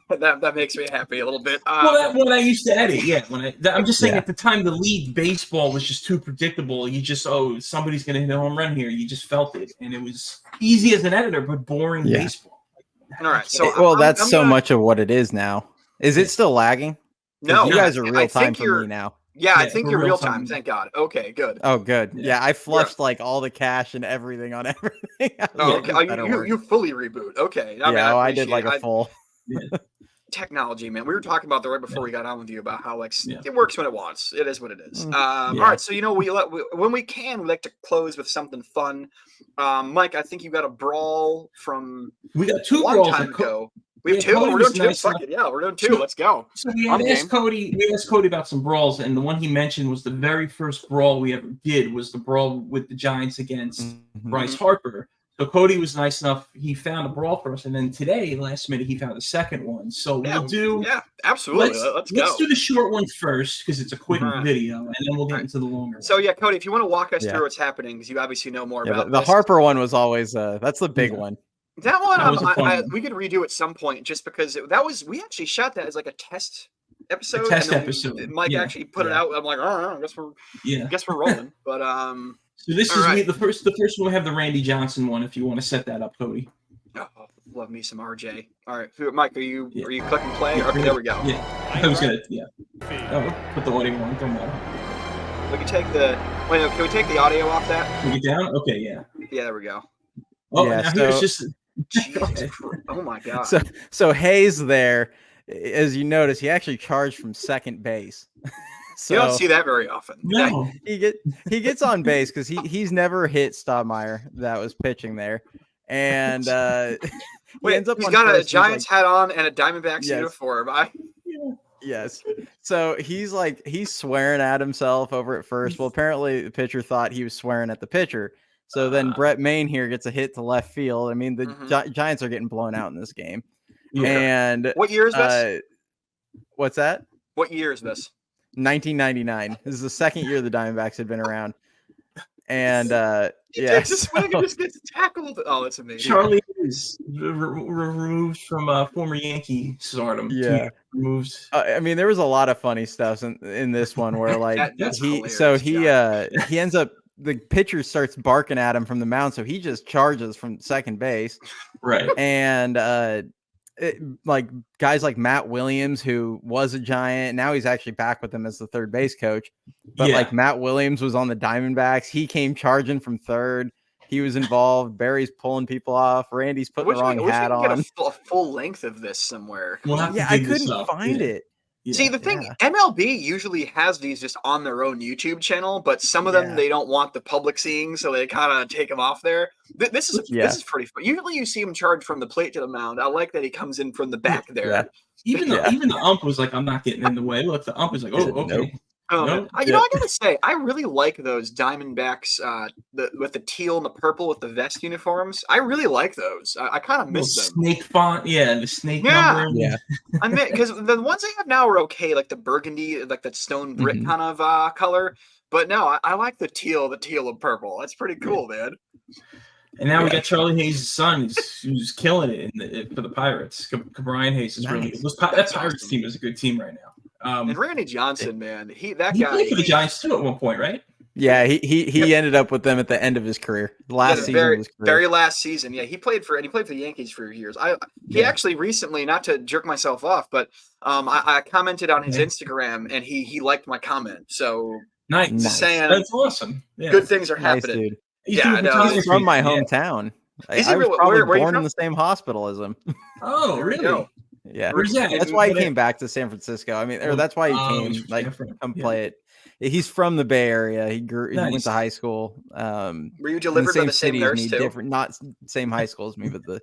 That makes me happy a little bit. Well, when I used to edit, yeah. I'm just saying Yeah. at the time the league baseball was just too predictable. You just somebody's gonna hit a home run here. You just felt it, and it was easy as an editor, but boring Yeah. baseball. All right, so well, I'm that's so gonna- much of what it is now. Is it still lagging? 'Cause No, you guys are I real time think for you're- me now. Yeah, I Yeah, think we're you're real real time. time. Thank God. Okay, good. Oh, good. Yeah. Yeah, I flushed like all the cache and everything on everything. Oh, Yeah, okay. Better You work. you fully reboot. Okay. I mean, Yeah, I did appreciate like a it. full. Technology, man. We were talking about that right before we got on with you about how Yeah. it works when it wants. It is what it is. Yeah. All right, so when we can, we like to close with something fun. Mike, I think you got a brawl from We got a two long brawls. time ago. We have Yeah, two. Cody We're was doing two. nice Fuck enough- it. Yeah, we're doing two. Let's go. So we I'm had asked game. Cody. We asked Cody about some brawls, and the one he mentioned was the very first brawl we ever did was the brawl with the Giants against Mhm. Bryce Harper. So Cody was nice enough; he found a brawl for us, and then today, last minute, he found a second one. So Yeah, we'll do. Yeah, absolutely. Let's go. Let's do the short one first because it's a quick All right. video, and then we'll get All right. into the longer. So yeah, Cody, if you want to walk us Yeah. through what's happening, because you obviously know more Yeah, about the this. Harper one was always that's the big Yeah. one. That one, That was a fun one. we could redo at some point, just because we actually shot that as like a test episode. A test and then episode, Mike yeah. actually put it Yeah. out. I'm like, oh, I guess Yeah. we're rolling. But So this All is right. the first one. We have the Randy Johnson one. If you want to set that up, Cody. oh, love me some RJ. All right, Mike, are you Yeah. clicking play? Yeah, Okay, there we go. Yeah, I was gonna. Yeah. Oh, put the audio on. Don't matter. We can take the. Wait, no, can we take the audio off that? Can we get down? Okay. Yeah. Yeah, there we go. Oh, Yeah, now here's so- just. Jesus Christ. Oh my God. So Hayes there, as you notice, he actually charged from second base. So you don't see that very often. No. he gets on base because he's never hit Stoudemire that was pitching there, and he Wait, ends up he's on got a first, he's Giants hat on and a Diamondbacks Yes. uniform. Yes. So he's swearing at himself over at first. Well, apparently the pitcher thought he was swearing at the pitcher. So then Brett Main here gets a hit to left field. I mean, the Mhm. Giants are getting blown out in this game. Yeah. And What year is this? what's that? What year is this? 1999. This is the second year the Diamondbacks had been around. And yeah, Takes a swing and just gets tackled. Oh, that's amazing. Charlie is removed from former Yankee stardom. Yeah. Removed. I mean, there was a lot of funny stuff in this one where like That's he hilarious, he ends up, the pitcher starts barking at him from the mound, so he just charges from second base. Right. And like guys like Matt Williams, who was a Giant, now he's actually back with them as the third base coach. But Yeah. like Matt Williams was on the Diamondbacks, he came charging from third. He was involved. Barry's pulling people off. Randy's putting the wrong hat on. Get a full length of this somewhere. We'll have to Yeah, I dig this couldn't up. find Yeah. it. Yeah. See, the thing, Yeah. MLB usually has these just on their own YouTube channel, but some of them Yeah. they don't want the public seeing, so they kind of take them off there. This is pretty fun. Usually, you see him charge from the plate to the mound. I like that he comes in from the back there. Yeah. Even the ump was like, I'm not getting in the way. Look, the ump was like, oh, okay. Nope. Nope. You know, I gotta say, I really like those Diamondbacks with the teal and the purple with the vest uniforms. I really like those. I kind of Little miss them. snake font, yeah, the snake Yeah. number. Yeah. I mean, because the ones they have now are okay, like the burgundy, like that stone brick Mhm. kind of color. But no, I like the teal and purple. That's pretty cool, man. And now we Yeah. got Charlie Hayes' son, who's killing it for the Pirates. Brian Hayes is really Nice. good. That That's Pirates awesome. team is a good team right now. And Randy Johnson, man, He guy played for the Giants too at one point, right? Yeah, he ended up with them at the end of his career. The last season of his career. very last season. Yeah, he played for the Yankees for years. He actually recently, not to jerk myself off, but I commented on his Instagram and he liked my comment. So Nice. Nice. saying That's awesome. Yeah. good things are Nice happening. dude. He's Yeah, doing I know. photography. He's from my Yeah. hometown. Is I he was really? probably Where you born in from? the same hospital as him. Oh, There we really? go. Yeah. Where's that? That's why he What- came back to San Francisco. I mean, or that's why he Oh, came, like, different. come Yeah. play it. He's from the Bay Area. He went Nice. to high school. Were you In delivered by the same city as nurse me, too? different, not same high school as me, but the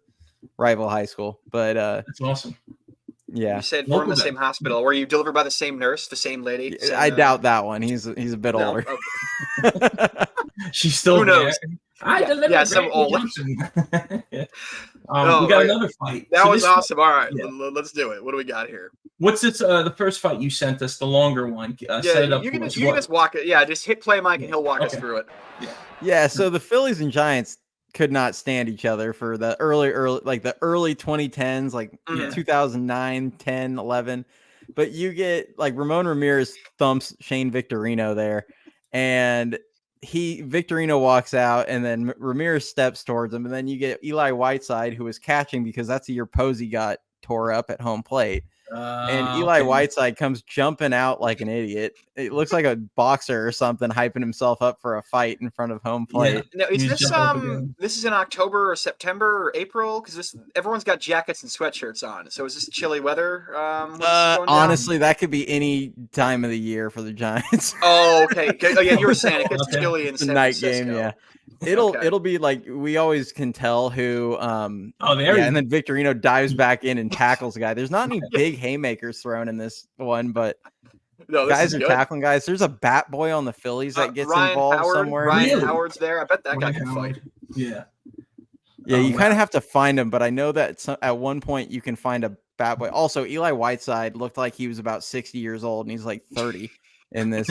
rival high school. But That's awesome. yeah, You said born in the Local same guy. hospital. Were you delivered by the same nurse, the same lady? Same, I doubt that one. He's a bit no? older. Okay. She's still Who knows? there. I delivered Yeah, some Randy old- Johnson. Yeah. No, We got okay. another fight. That So was this- awesome. All right, Yeah. let's do it. What do we got here? What's the first fight you sent us, the longer one? Set it Yeah, up you for can us. just walk it. Yeah, just hit play, Mike, and he'll walk us Okay. through it. Yeah, so the Phillies and Giants could not stand each other for the early like the early 2010s, like 2009, 10, 11. But you get like Ramon Ramirez thumps Shane Victorino there, and Victorino walks out, and then Ramirez steps towards him, and then you get Eli Whiteside, who was catching because that's the year Posey got tore up at home plate. And Eli Whiteside comes jumping out like an idiot. It looks like a boxer or something hyping himself up for a fight in front of home plate. Yeah. Now, is this is in October or September or April? Because everyone's got jackets and sweatshirts on. So is this chilly weather? Honestly, that could be any time of the year for the Giants. Oh, okay. Oh, yeah, you were saying it gets chilly in San night Francisco. game, yeah. It'll be like we always can tell who and then Victorino dives back in and tackles the guy. There's not any big haymakers thrown in this one, but guys are tackling guys. There's a bat boy on the Phillies that gets involved somewhere. Ryan Howard's there. I bet that guy can fight. Yeah. Yeah, you kind of have to find him, but I know that at one point you can find a bat boy. Also, Eli Whiteside looked like he was about 60 years old, and he's like 30 in this.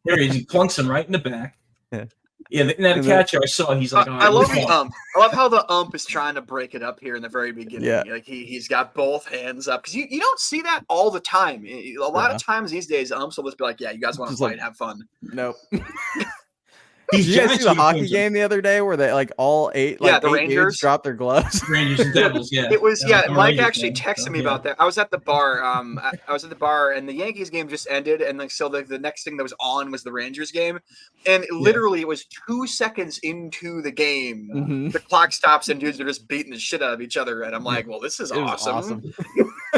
There he is. He plunks him right in the back. Yeah. Yeah, that catcher I saw, he's like, I love the ump. I love how the ump is trying to break it up here in the very beginning. Yeah. Like he's got both hands up because you don't see that all the time. A lot of times these days, umps will just be like, "Yeah, you guys want to fight, have fun." Nope. Did you guys see the hockey game the other day where they like all eight the Rangers dropped their gloves? Rangers and Devils, yeah. It was Mike actually texted me about that. I was at the bar. I was at the bar and the Yankees game just ended, and so the next thing that was on was the Rangers game, and literally it was 2 seconds into the game, the clock stops and dudes are just beating the shit out of each other, and I'm like, well, this is awesome.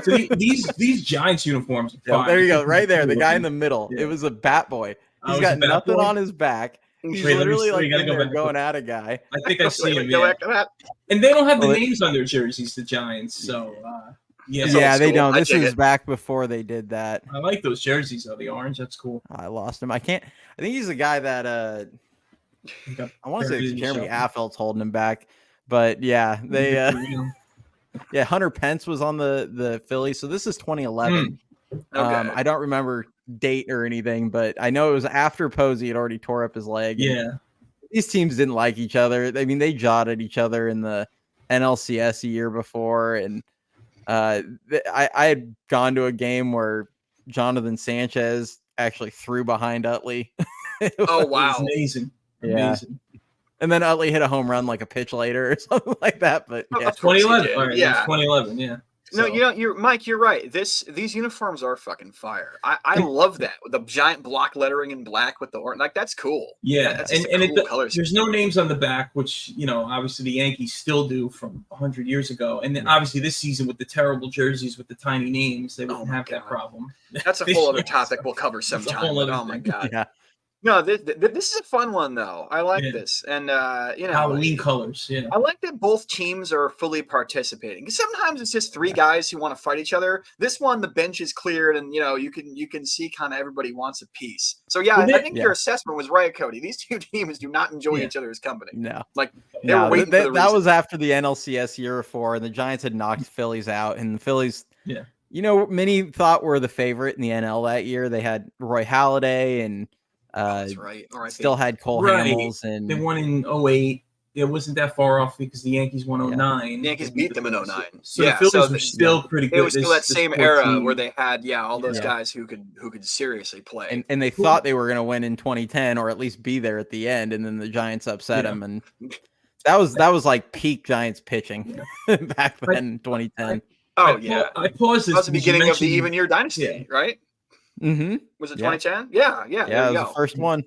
So these Giants uniforms. There you go, right there, the guy in the middle. It was a bat boy. He's got nothing on his back. He's literally like going at a guy. I think I see him. Yeah. And they don't have the names on their jerseys, the Giants. So they don't. This is back before they did that. I like those jerseys though. The orange, that's cool. I lost him. I think he's the guy that I want to say it's Jeremy Affeld's holding him back, but yeah, they Hunter Pence was on the Phillies. So this is 2011. I don't remember date or anything, but I know it was after Posey had already tore up his leg. Yeah, these teams didn't like each other. I mean, they jawed at each other in the NLCS a year before, and I had gone to a game where Jonathan Sanchez actually threw behind Utley. Oh wow, amazing! Yeah. Amazing. And then Utley hit a home run like a pitch later or something like that. But 2011, all right, 2011, yeah. No, you're Mike. You're right. These uniforms are fucking fire. I love that with the giant block lettering in black with the orange. Like that's cool. Yeah, that's cool colors. There's no names on the back, which obviously the Yankees still do from 100 years ago. And then obviously this season with the terrible jerseys with the tiny names, they wouldn't have that problem. That's a whole other topic we'll cover sometime. Oh my god. Yeah. No, this is a fun one though. I like this, and Halloween colors. Yeah, I like that both teams are fully participating. Sometimes it's just three guys who want to fight each other. This one, the bench is cleared, and you can see kind of everybody wants a piece. So I think your assessment was right, Cody. These two teams do not enjoy each other's company. No, like they were waiting for the that was after the NLCS year before, and the Giants had knocked Phillies out, and the Phillies. Yeah, many thought were the favorite in the NL that year. They had Roy Halladay and. That's right. Still had Cole Hamels, and they won in 2008. It wasn't that far off because the Yankees won 2009. The Yankees beat them in 2009. So the Phillies were still pretty good. It was still that same era where they had all those guys who could seriously play. And they thought they were going to win in 2010 or at least be there at the end, and then the Giants upset them, and that was like peak Giants pitching back then in 2010. Oh yeah, I paused this. That was the beginning of the even year dynasty, right? Mm-hmm. Was it 2010? Yeah. Yeah, it was the first one.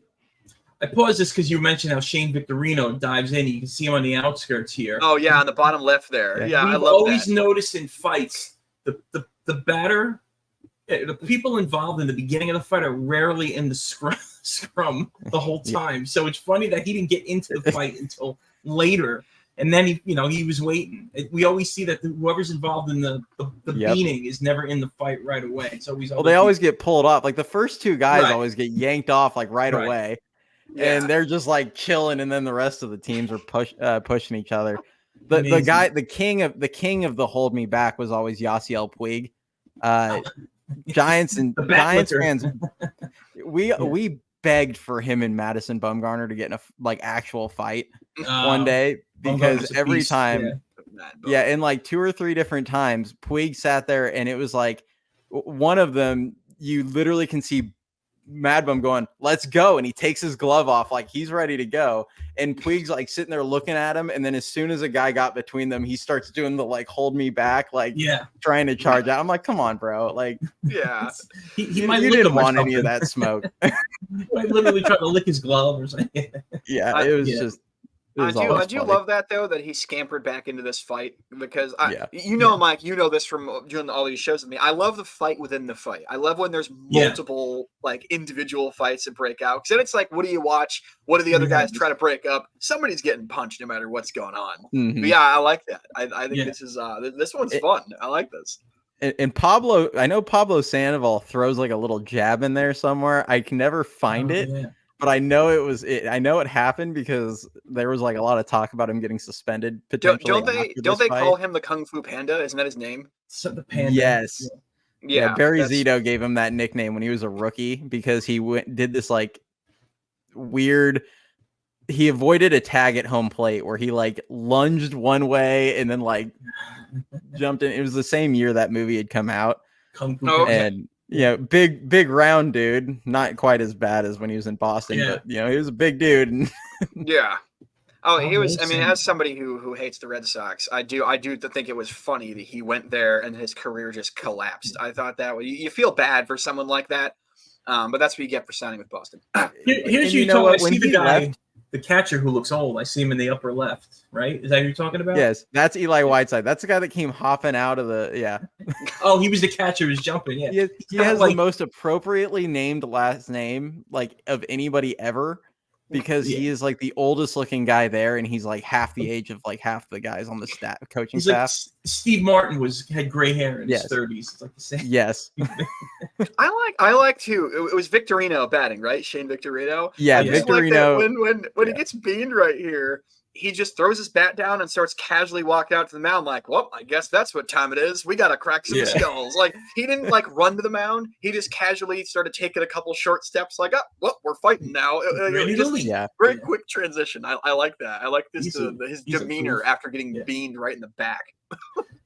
I paused this because you mentioned how Shane Victorino dives in. You can see him on the outskirts here. Oh yeah, on the bottom left there. Yeah, I always noticed in fights the batter, the people involved in the beginning of the fight are rarely in the scrum the whole time. So it's funny that he didn't get into the fight until later. And then he was waiting. We always see that whoever's involved in the beating is never in the fight right away. It's always they always get pulled off. Like the first two guys always get yanked off like right away, and they're just like chilling, and then the rest of the teams are pushing each other. The king of the hold me back was always Yasiel Puig. Giants and Giants fans, we begged for him and Madison Bumgarner to get in a actual fight one day because a every beast. time, yeah, and like 2 or 3 different times, Puig sat there and it was like one of them, you literally can see Mad Bum going, "Let's go," and he takes his glove off like he's ready to go, and Puig's like sitting there looking at him, and then as soon as a guy got between them, he starts doing the like hold me back, like trying to charge out. I'm like, come on, bro, like he might you lick didn't him or want any of something. that smoke. Might literally try to lick his glove or something. Yeah, it was just. I do love that though, that he scampered back into this fight because Mike, you know this from doing all these shows with me. I love the fight within the fight. I love when there's multiple like individual fights that break out. Because then it's like, what do you watch? What do the other guys try to break up? Somebody's getting punched no matter what's going on. Mm-hmm. But yeah, I like that. I think this is this one's fun. I like this. And Pablo, I know Pablo Sandoval throws like a little jab in there somewhere. I can never find it. Yeah. But I know it was it. I know it happened because there was like a lot of talk about him getting suspended potentially. Don't they call him the Kung Fu Panda? Isn't that his name? So the Panda. Yes. Yeah. Barry Zito gave him that nickname when he was a rookie because he did this like weird. He avoided a tag at home plate where he like lunged one way and then like jumped in. It was the same year that movie had come out. Kung Fu Panda. And big round dude, not quite as bad as when he was in Boston, but he was a big dude. He was. I mean, as somebody who hates the Red Sox, I do think it was funny that he went there and his career just collapsed. I thought that you feel bad for someone like that, but that's what you get for signing with Boston. Here's you know what? When he left. The catcher who looks old, I see him in the upper left, right? Is that who you're talking about? Yes, that's Eli Whiteside. That's the guy that came hopping out of the, Oh, he was the catcher who was jumping, He has the most appropriately named last name, like, of anybody ever, because he is, like, the oldest looking guy there, and he's, like, half the age of, like, half the guys on the coaching staff. Like Steve Martin had gray hair in his 30s. It's like the same. Yes. I like too. It was Victorino batting, right? Shane Victorino. Yeah, Victorino. Like when he gets beamed right here, he just throws his bat down and starts casually walking out to the mound like, well, I guess that's what time it is. We got to crack some skulls. Like, he didn't, like, run to the mound. He just casually started taking a couple short steps like, oh, well, we're fighting now. Very quick transition. I like that. I like this his demeanor after getting beamed right in the back.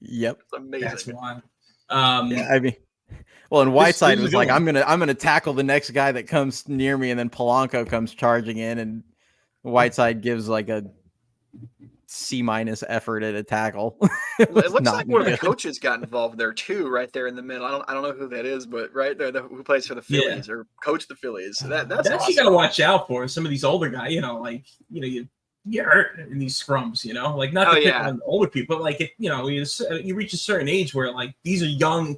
Yep. It's amazing. That's wild. I mean, well, and Whiteside was like, I'm gonna tackle the next guy that comes near me, and then Polanco comes charging in, and Whiteside gives like a C- effort at a tackle. It looks like one of the coaches got involved there too, right there in the middle. I don't know who that is, but right there, who plays for the Phillies or coached the Phillies. That's awesome. You got to watch out for. Some of these older guys, you get hurt in these scrums, like not to pick on older people, but like you reach a certain age where like these are young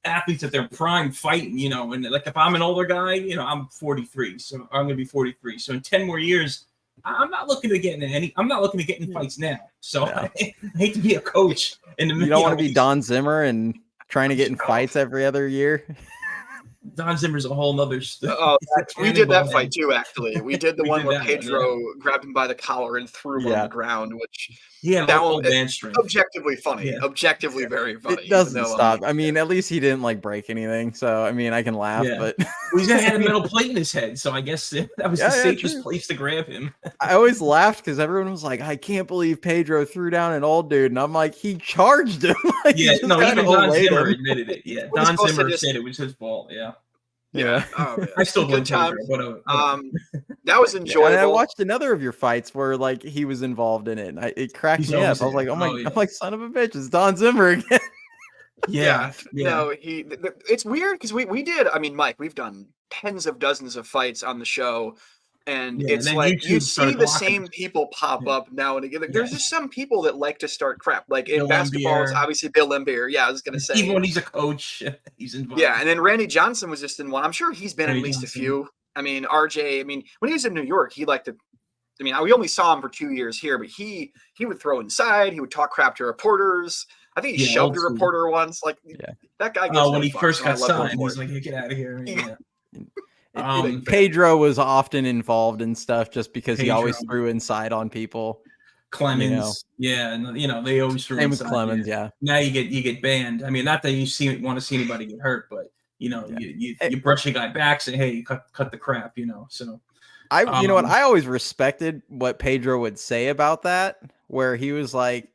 athletes at their prime fighting, and like if I'm an older guy, I'm 43, so I'm gonna be 43. So in 10 more years, I'm not looking to get in fights now. So I hate to be a coach in the middle. You don't want to be Don Zimmer and trying to get in fights every other year. Don Zimmer's a whole nother stuff. We did that fight too, actually. We did the one where Pedro grabbed him by the collar and threw him on the ground, which that one objectively funny. Yeah. Objectively very funny. It doesn't stop. I mean, at least he didn't like break anything. So I mean, I can laugh, but he's gonna have a metal plate in his head. So I guess that was the safest place to grab him. I always laughed because everyone was like, I can't believe Pedro threw down an old dude. And I'm like, he charged him. Like, even Don Zimmer admitted it. Yeah. Don Zimmer said it was his fault. Yeah. Yeah. Oh, man. I still blame Pedro. That was enjoyable. And I watched another of your fights where like he was involved in it, and it cracked me up. I was like, I'm like, son of a bitch, it's Don Zimmer again. Yeah. No, it's weird because we did. I mean, Mike, we've done tens of dozens of fights on the show. And it's like you see the same people pop up now and again. Like, there's just some people that like to start crap. Like in basketball, it's obviously Bill Laimbeer. Yeah, I was gonna say. Even when he's a coach, he's involved. Yeah, and then Randy Johnson was just in one. I'm sure he's been at least a few. I mean, RJ. I mean, when he was in New York, he liked to. I mean, we only saw him for 2 years here, but he would throw inside. He would talk crap to reporters. I think he shoved a reporter once. Like that guy. Oh, when he first got signed, he was like, "Hey, get out of here." Yeah. Pedro was often involved in stuff just because he always threw inside on people. Clemens, and they always threw inside. With Clemens, Now you get banned. I mean, not that you want to see anybody get hurt, but you brush a guy back, say, "Hey, cut the crap," So You know what? I always respected what Pedro would say about that, where he was like,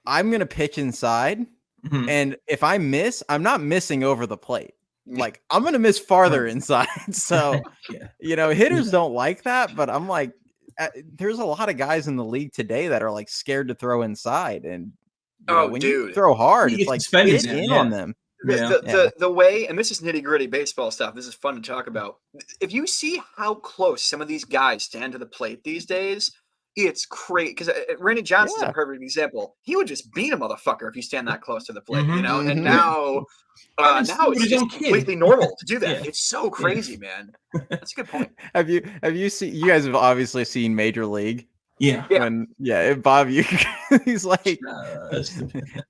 I'm going to pitch inside. Mhm. And if I miss, I'm not missing over the plate. Like, I'm going to miss farther inside. So, Yeah. you know, hitters don't like that. But I'm like, there's a lot of guys in the league today that are like scared to throw inside. And you know, when you throw hard, You it's get like suspended get now, in yeah. on them. The way, and this is nitty gritty baseball stuff. This is fun to talk about. If you see how close some of these guys stand to the plate these days, it's crazy. Because Randy Johnson's a perfect example. He would just beat a motherfucker if you stand that close to the plate, you know. And now, now it's just completely normal to do that. Yeah. It's so crazy, man. That's a good point. Have you seen? You guys have obviously seen Major League. Yeah. When Bob, he's like,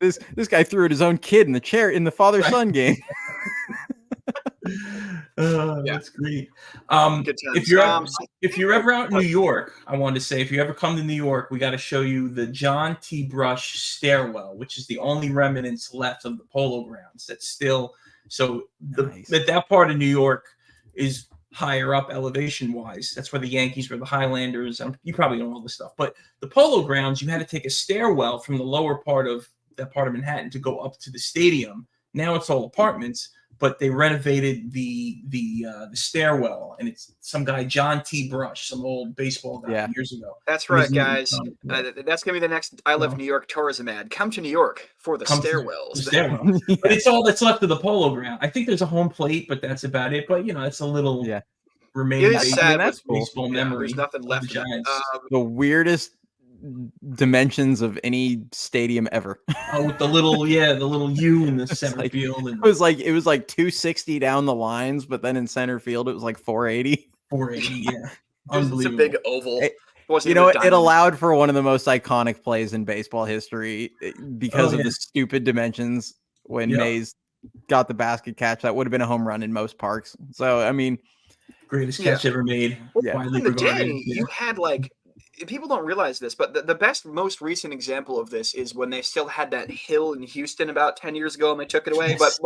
this guy threw at his own kid in the chair in the father-son game. That's great. If you're ever out in New York, I wanted to say, if you ever come to New York, we got to show you the John T. Brush stairwell, which is the only remnants left of the Polo Grounds. That's still that part of New York is higher up elevation wise. That's where the Yankees were, the Highlanders. You probably know all this stuff, but the Polo Grounds, you had to take a stairwell from the lower part of that part of Manhattan to go up to the stadium. Now it's all apartments, but they renovated the stairwell, and it's some guy, John T. Brush, some old baseball guy years ago. That's right, guys. That's gonna be the next I Love New York tourism ad. Come to New York for the stairwells. The stairwell. But it's all that's left of the Polo Ground. I think there's a home plate, but that's about it. But you know, it's a little remaining baseball memory. There's nothing left. Of the Giants. The weirdest dimensions of any stadium ever. With the little U in the center field. And it was like 260 down the lines, but then in center field it was like 480. 480, yeah. Unbelievable. It's a big oval. You know, it allowed for one of the most iconic plays in baseball history because of the stupid dimensions when Mays got the basket catch. That would have been a home run in most parks. So, I mean, greatest catch ever made. In the day, you had like, people don't realize this, but the best, most recent example of this is when they still had that hill in Houston about 10 years ago and they took it away. But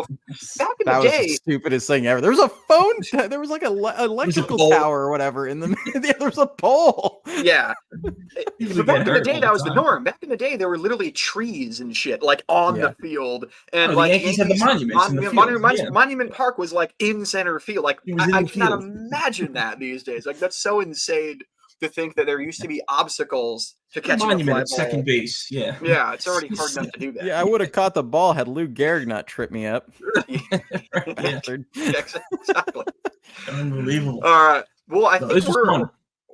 back in the day, was the stupidest thing ever. There was a phone, there was like an electrical tower or whatever in the there was a pole. Yeah. But back in the day, that was the norm. Back in the day, there were literally trees and shit like on the field. And the Yankees had the monuments in the field. Monument Park was like in center field. Like, I cannot imagine that these days. Like, that's so insane to think that there used to be obstacles to catching a fly ball. At second base, yeah, it's already hard enough to do that. Yeah, I would have caught the ball had Lou Gehrig not tripped me up. Exactly. Unbelievable. All right. Well, I think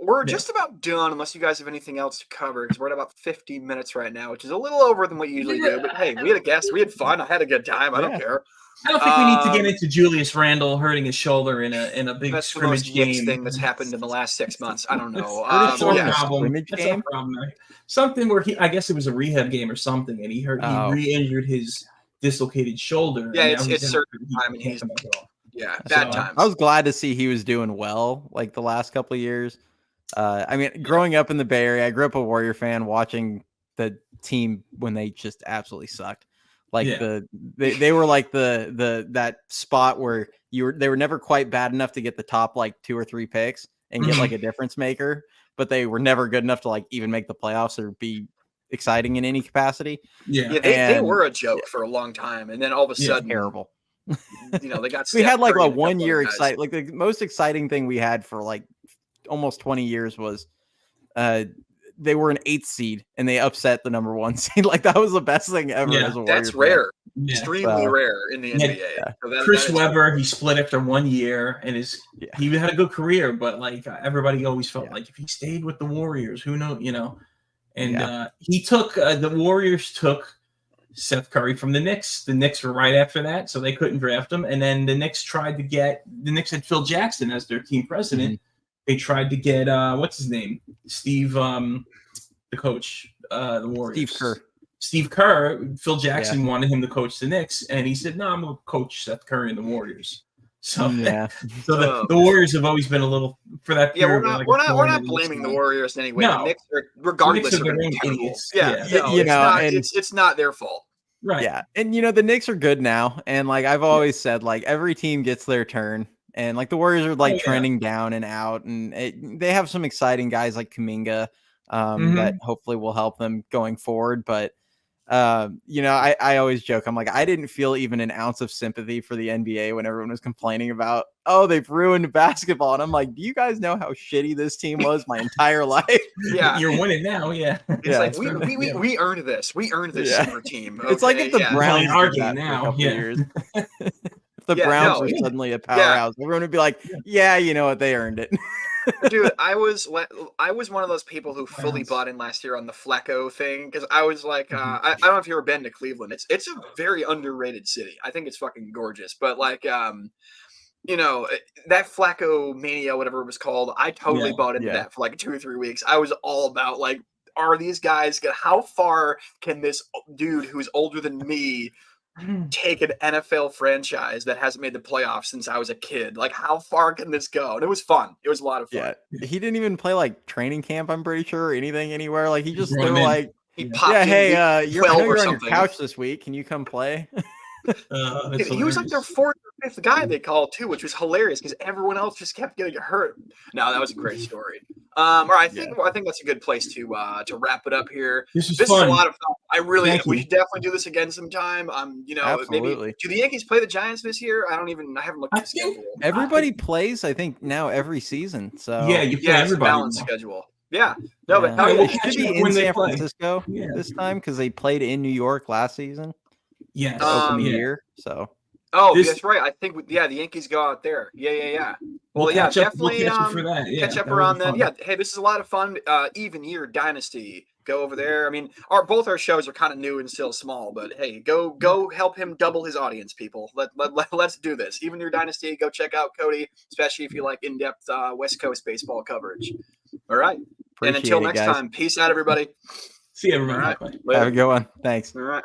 we're just about done, unless you guys have anything else to cover, because we're at about 50 minutes right now, which is a little over than we usually do. But hey, we had a guest, we had fun, I had a good time. I don't care. I don't think we need to get into Julius Randle hurting his shoulder in a big scrimmage game. Thing that's happened in the last 6 months. I don't know. That's a problem. Something where I guess it was a rehab game or something, and he re-injured his dislocated shoulder. Yeah, it's certain time, and he's bad times. I was glad to see he was doing well, like the last couple of years. I mean, growing up in the Bay Area, I grew up a Warrior fan, watching the team when they just absolutely sucked. Like they were like that spot where they were never quite bad enough to get the top like 2 or 3 picks and get like a difference maker, but they were never good enough to like even make the playoffs or be exciting in any capacity. They were a joke for a long time, and then all of a sudden, terrible. You know, they got. We had like a 1 year exciting, like the most exciting thing we had for like almost 20 years was they were an 8th seed and they upset the number 1 seed. Like that was the best thing ever. As a Warrior that's rare, extremely rare in the NBA. So Chris Webber, he split after 1 year, and he had a good career, but like everybody always felt like if he stayed with the Warriors, who knows, you know. And he took the Warriors took Seth Curry from the Knicks. The Knicks were right after that, so they couldn't draft him. And then the Knicks had Phil Jackson as their team president. They tried to get what's his name? Steve, the coach, the Warriors. Steve Kerr. Phil Jackson wanted him to coach the Knicks, and he said, "No, I'm going to coach Seth Curry and the Warriors." So, the Warriors have always been a little for that. Yeah, we're not blaming the Warriors in any way. No, the Knicks are, regardless of their idiots. It's not their fault. Right. Yeah, and you know the Knicks are good now, and like I've always said, like every team gets their turn. And like the Warriors are like Oh, yeah. trending down and out, and they have some exciting guys like Kuminga that hopefully will help them going forward. But I always joke, I'm like, I didn't feel even an ounce of sympathy for the NBA when everyone was complaining about, oh, they've ruined basketball. And I'm like, do you guys know how shitty this team was my entire life? Yeah. You're winning now, yeah. It's like we earned this. We earned this super team. Okay? It's like if the Browns Playing our did that game for a now, couple yeah. years. If the Browns were suddenly a powerhouse, everyone would be like, yeah, you know what, they earned it. Dude, I was one of those people who fully bought in last year on the Flacco thing, because I was like, I don't know if you've ever been to Cleveland. It's a very underrated city. I think it's fucking gorgeous, but like, that Flacco mania, whatever it was called, I totally bought into that for like 2 or 3 weeks. I was all about like, are these guys how far can this dude who's older than me take an NFL franchise that hasn't made the playoffs since I was a kid? Like, how far can this go? And it was fun. It was a lot of fun. Yeah, he didn't even play like training camp, I'm pretty sure, or anything anywhere. Like he just threw like, he popped in hey, I you're on your couch this week. Can you come play? He was like their 4th or 5th guy they called too, which was hilarious because everyone else just kept getting hurt. No, that was a great story. I think that's a good place to wrap it up here. This is a lot of fun. We should definitely do this again sometime. Absolutely. Maybe do the Yankees play the Giants this year? I haven't looked at the schedule. Everybody plays, I think, now every season. So you play everybody. It's a balanced schedule. Yeah. No, but they should be in San Francisco this time because they played in New York last season. Yes. To open the year. So. That's right. I think the Yankees go out there. Yeah. Well, definitely catch up for that. Catch up around then. Yeah. Hey, this is a lot of fun. Even year dynasty. Go over there. I mean, both our shows are kind of new and still small, but hey, go help him double his audience, people. Let's do this. Even your dynasty. Go check out Cody, especially if you like in-depth West Coast baseball coverage. All right. And until next time, peace out, everybody. See you, everybody. All right. Have a good one. Thanks. All right.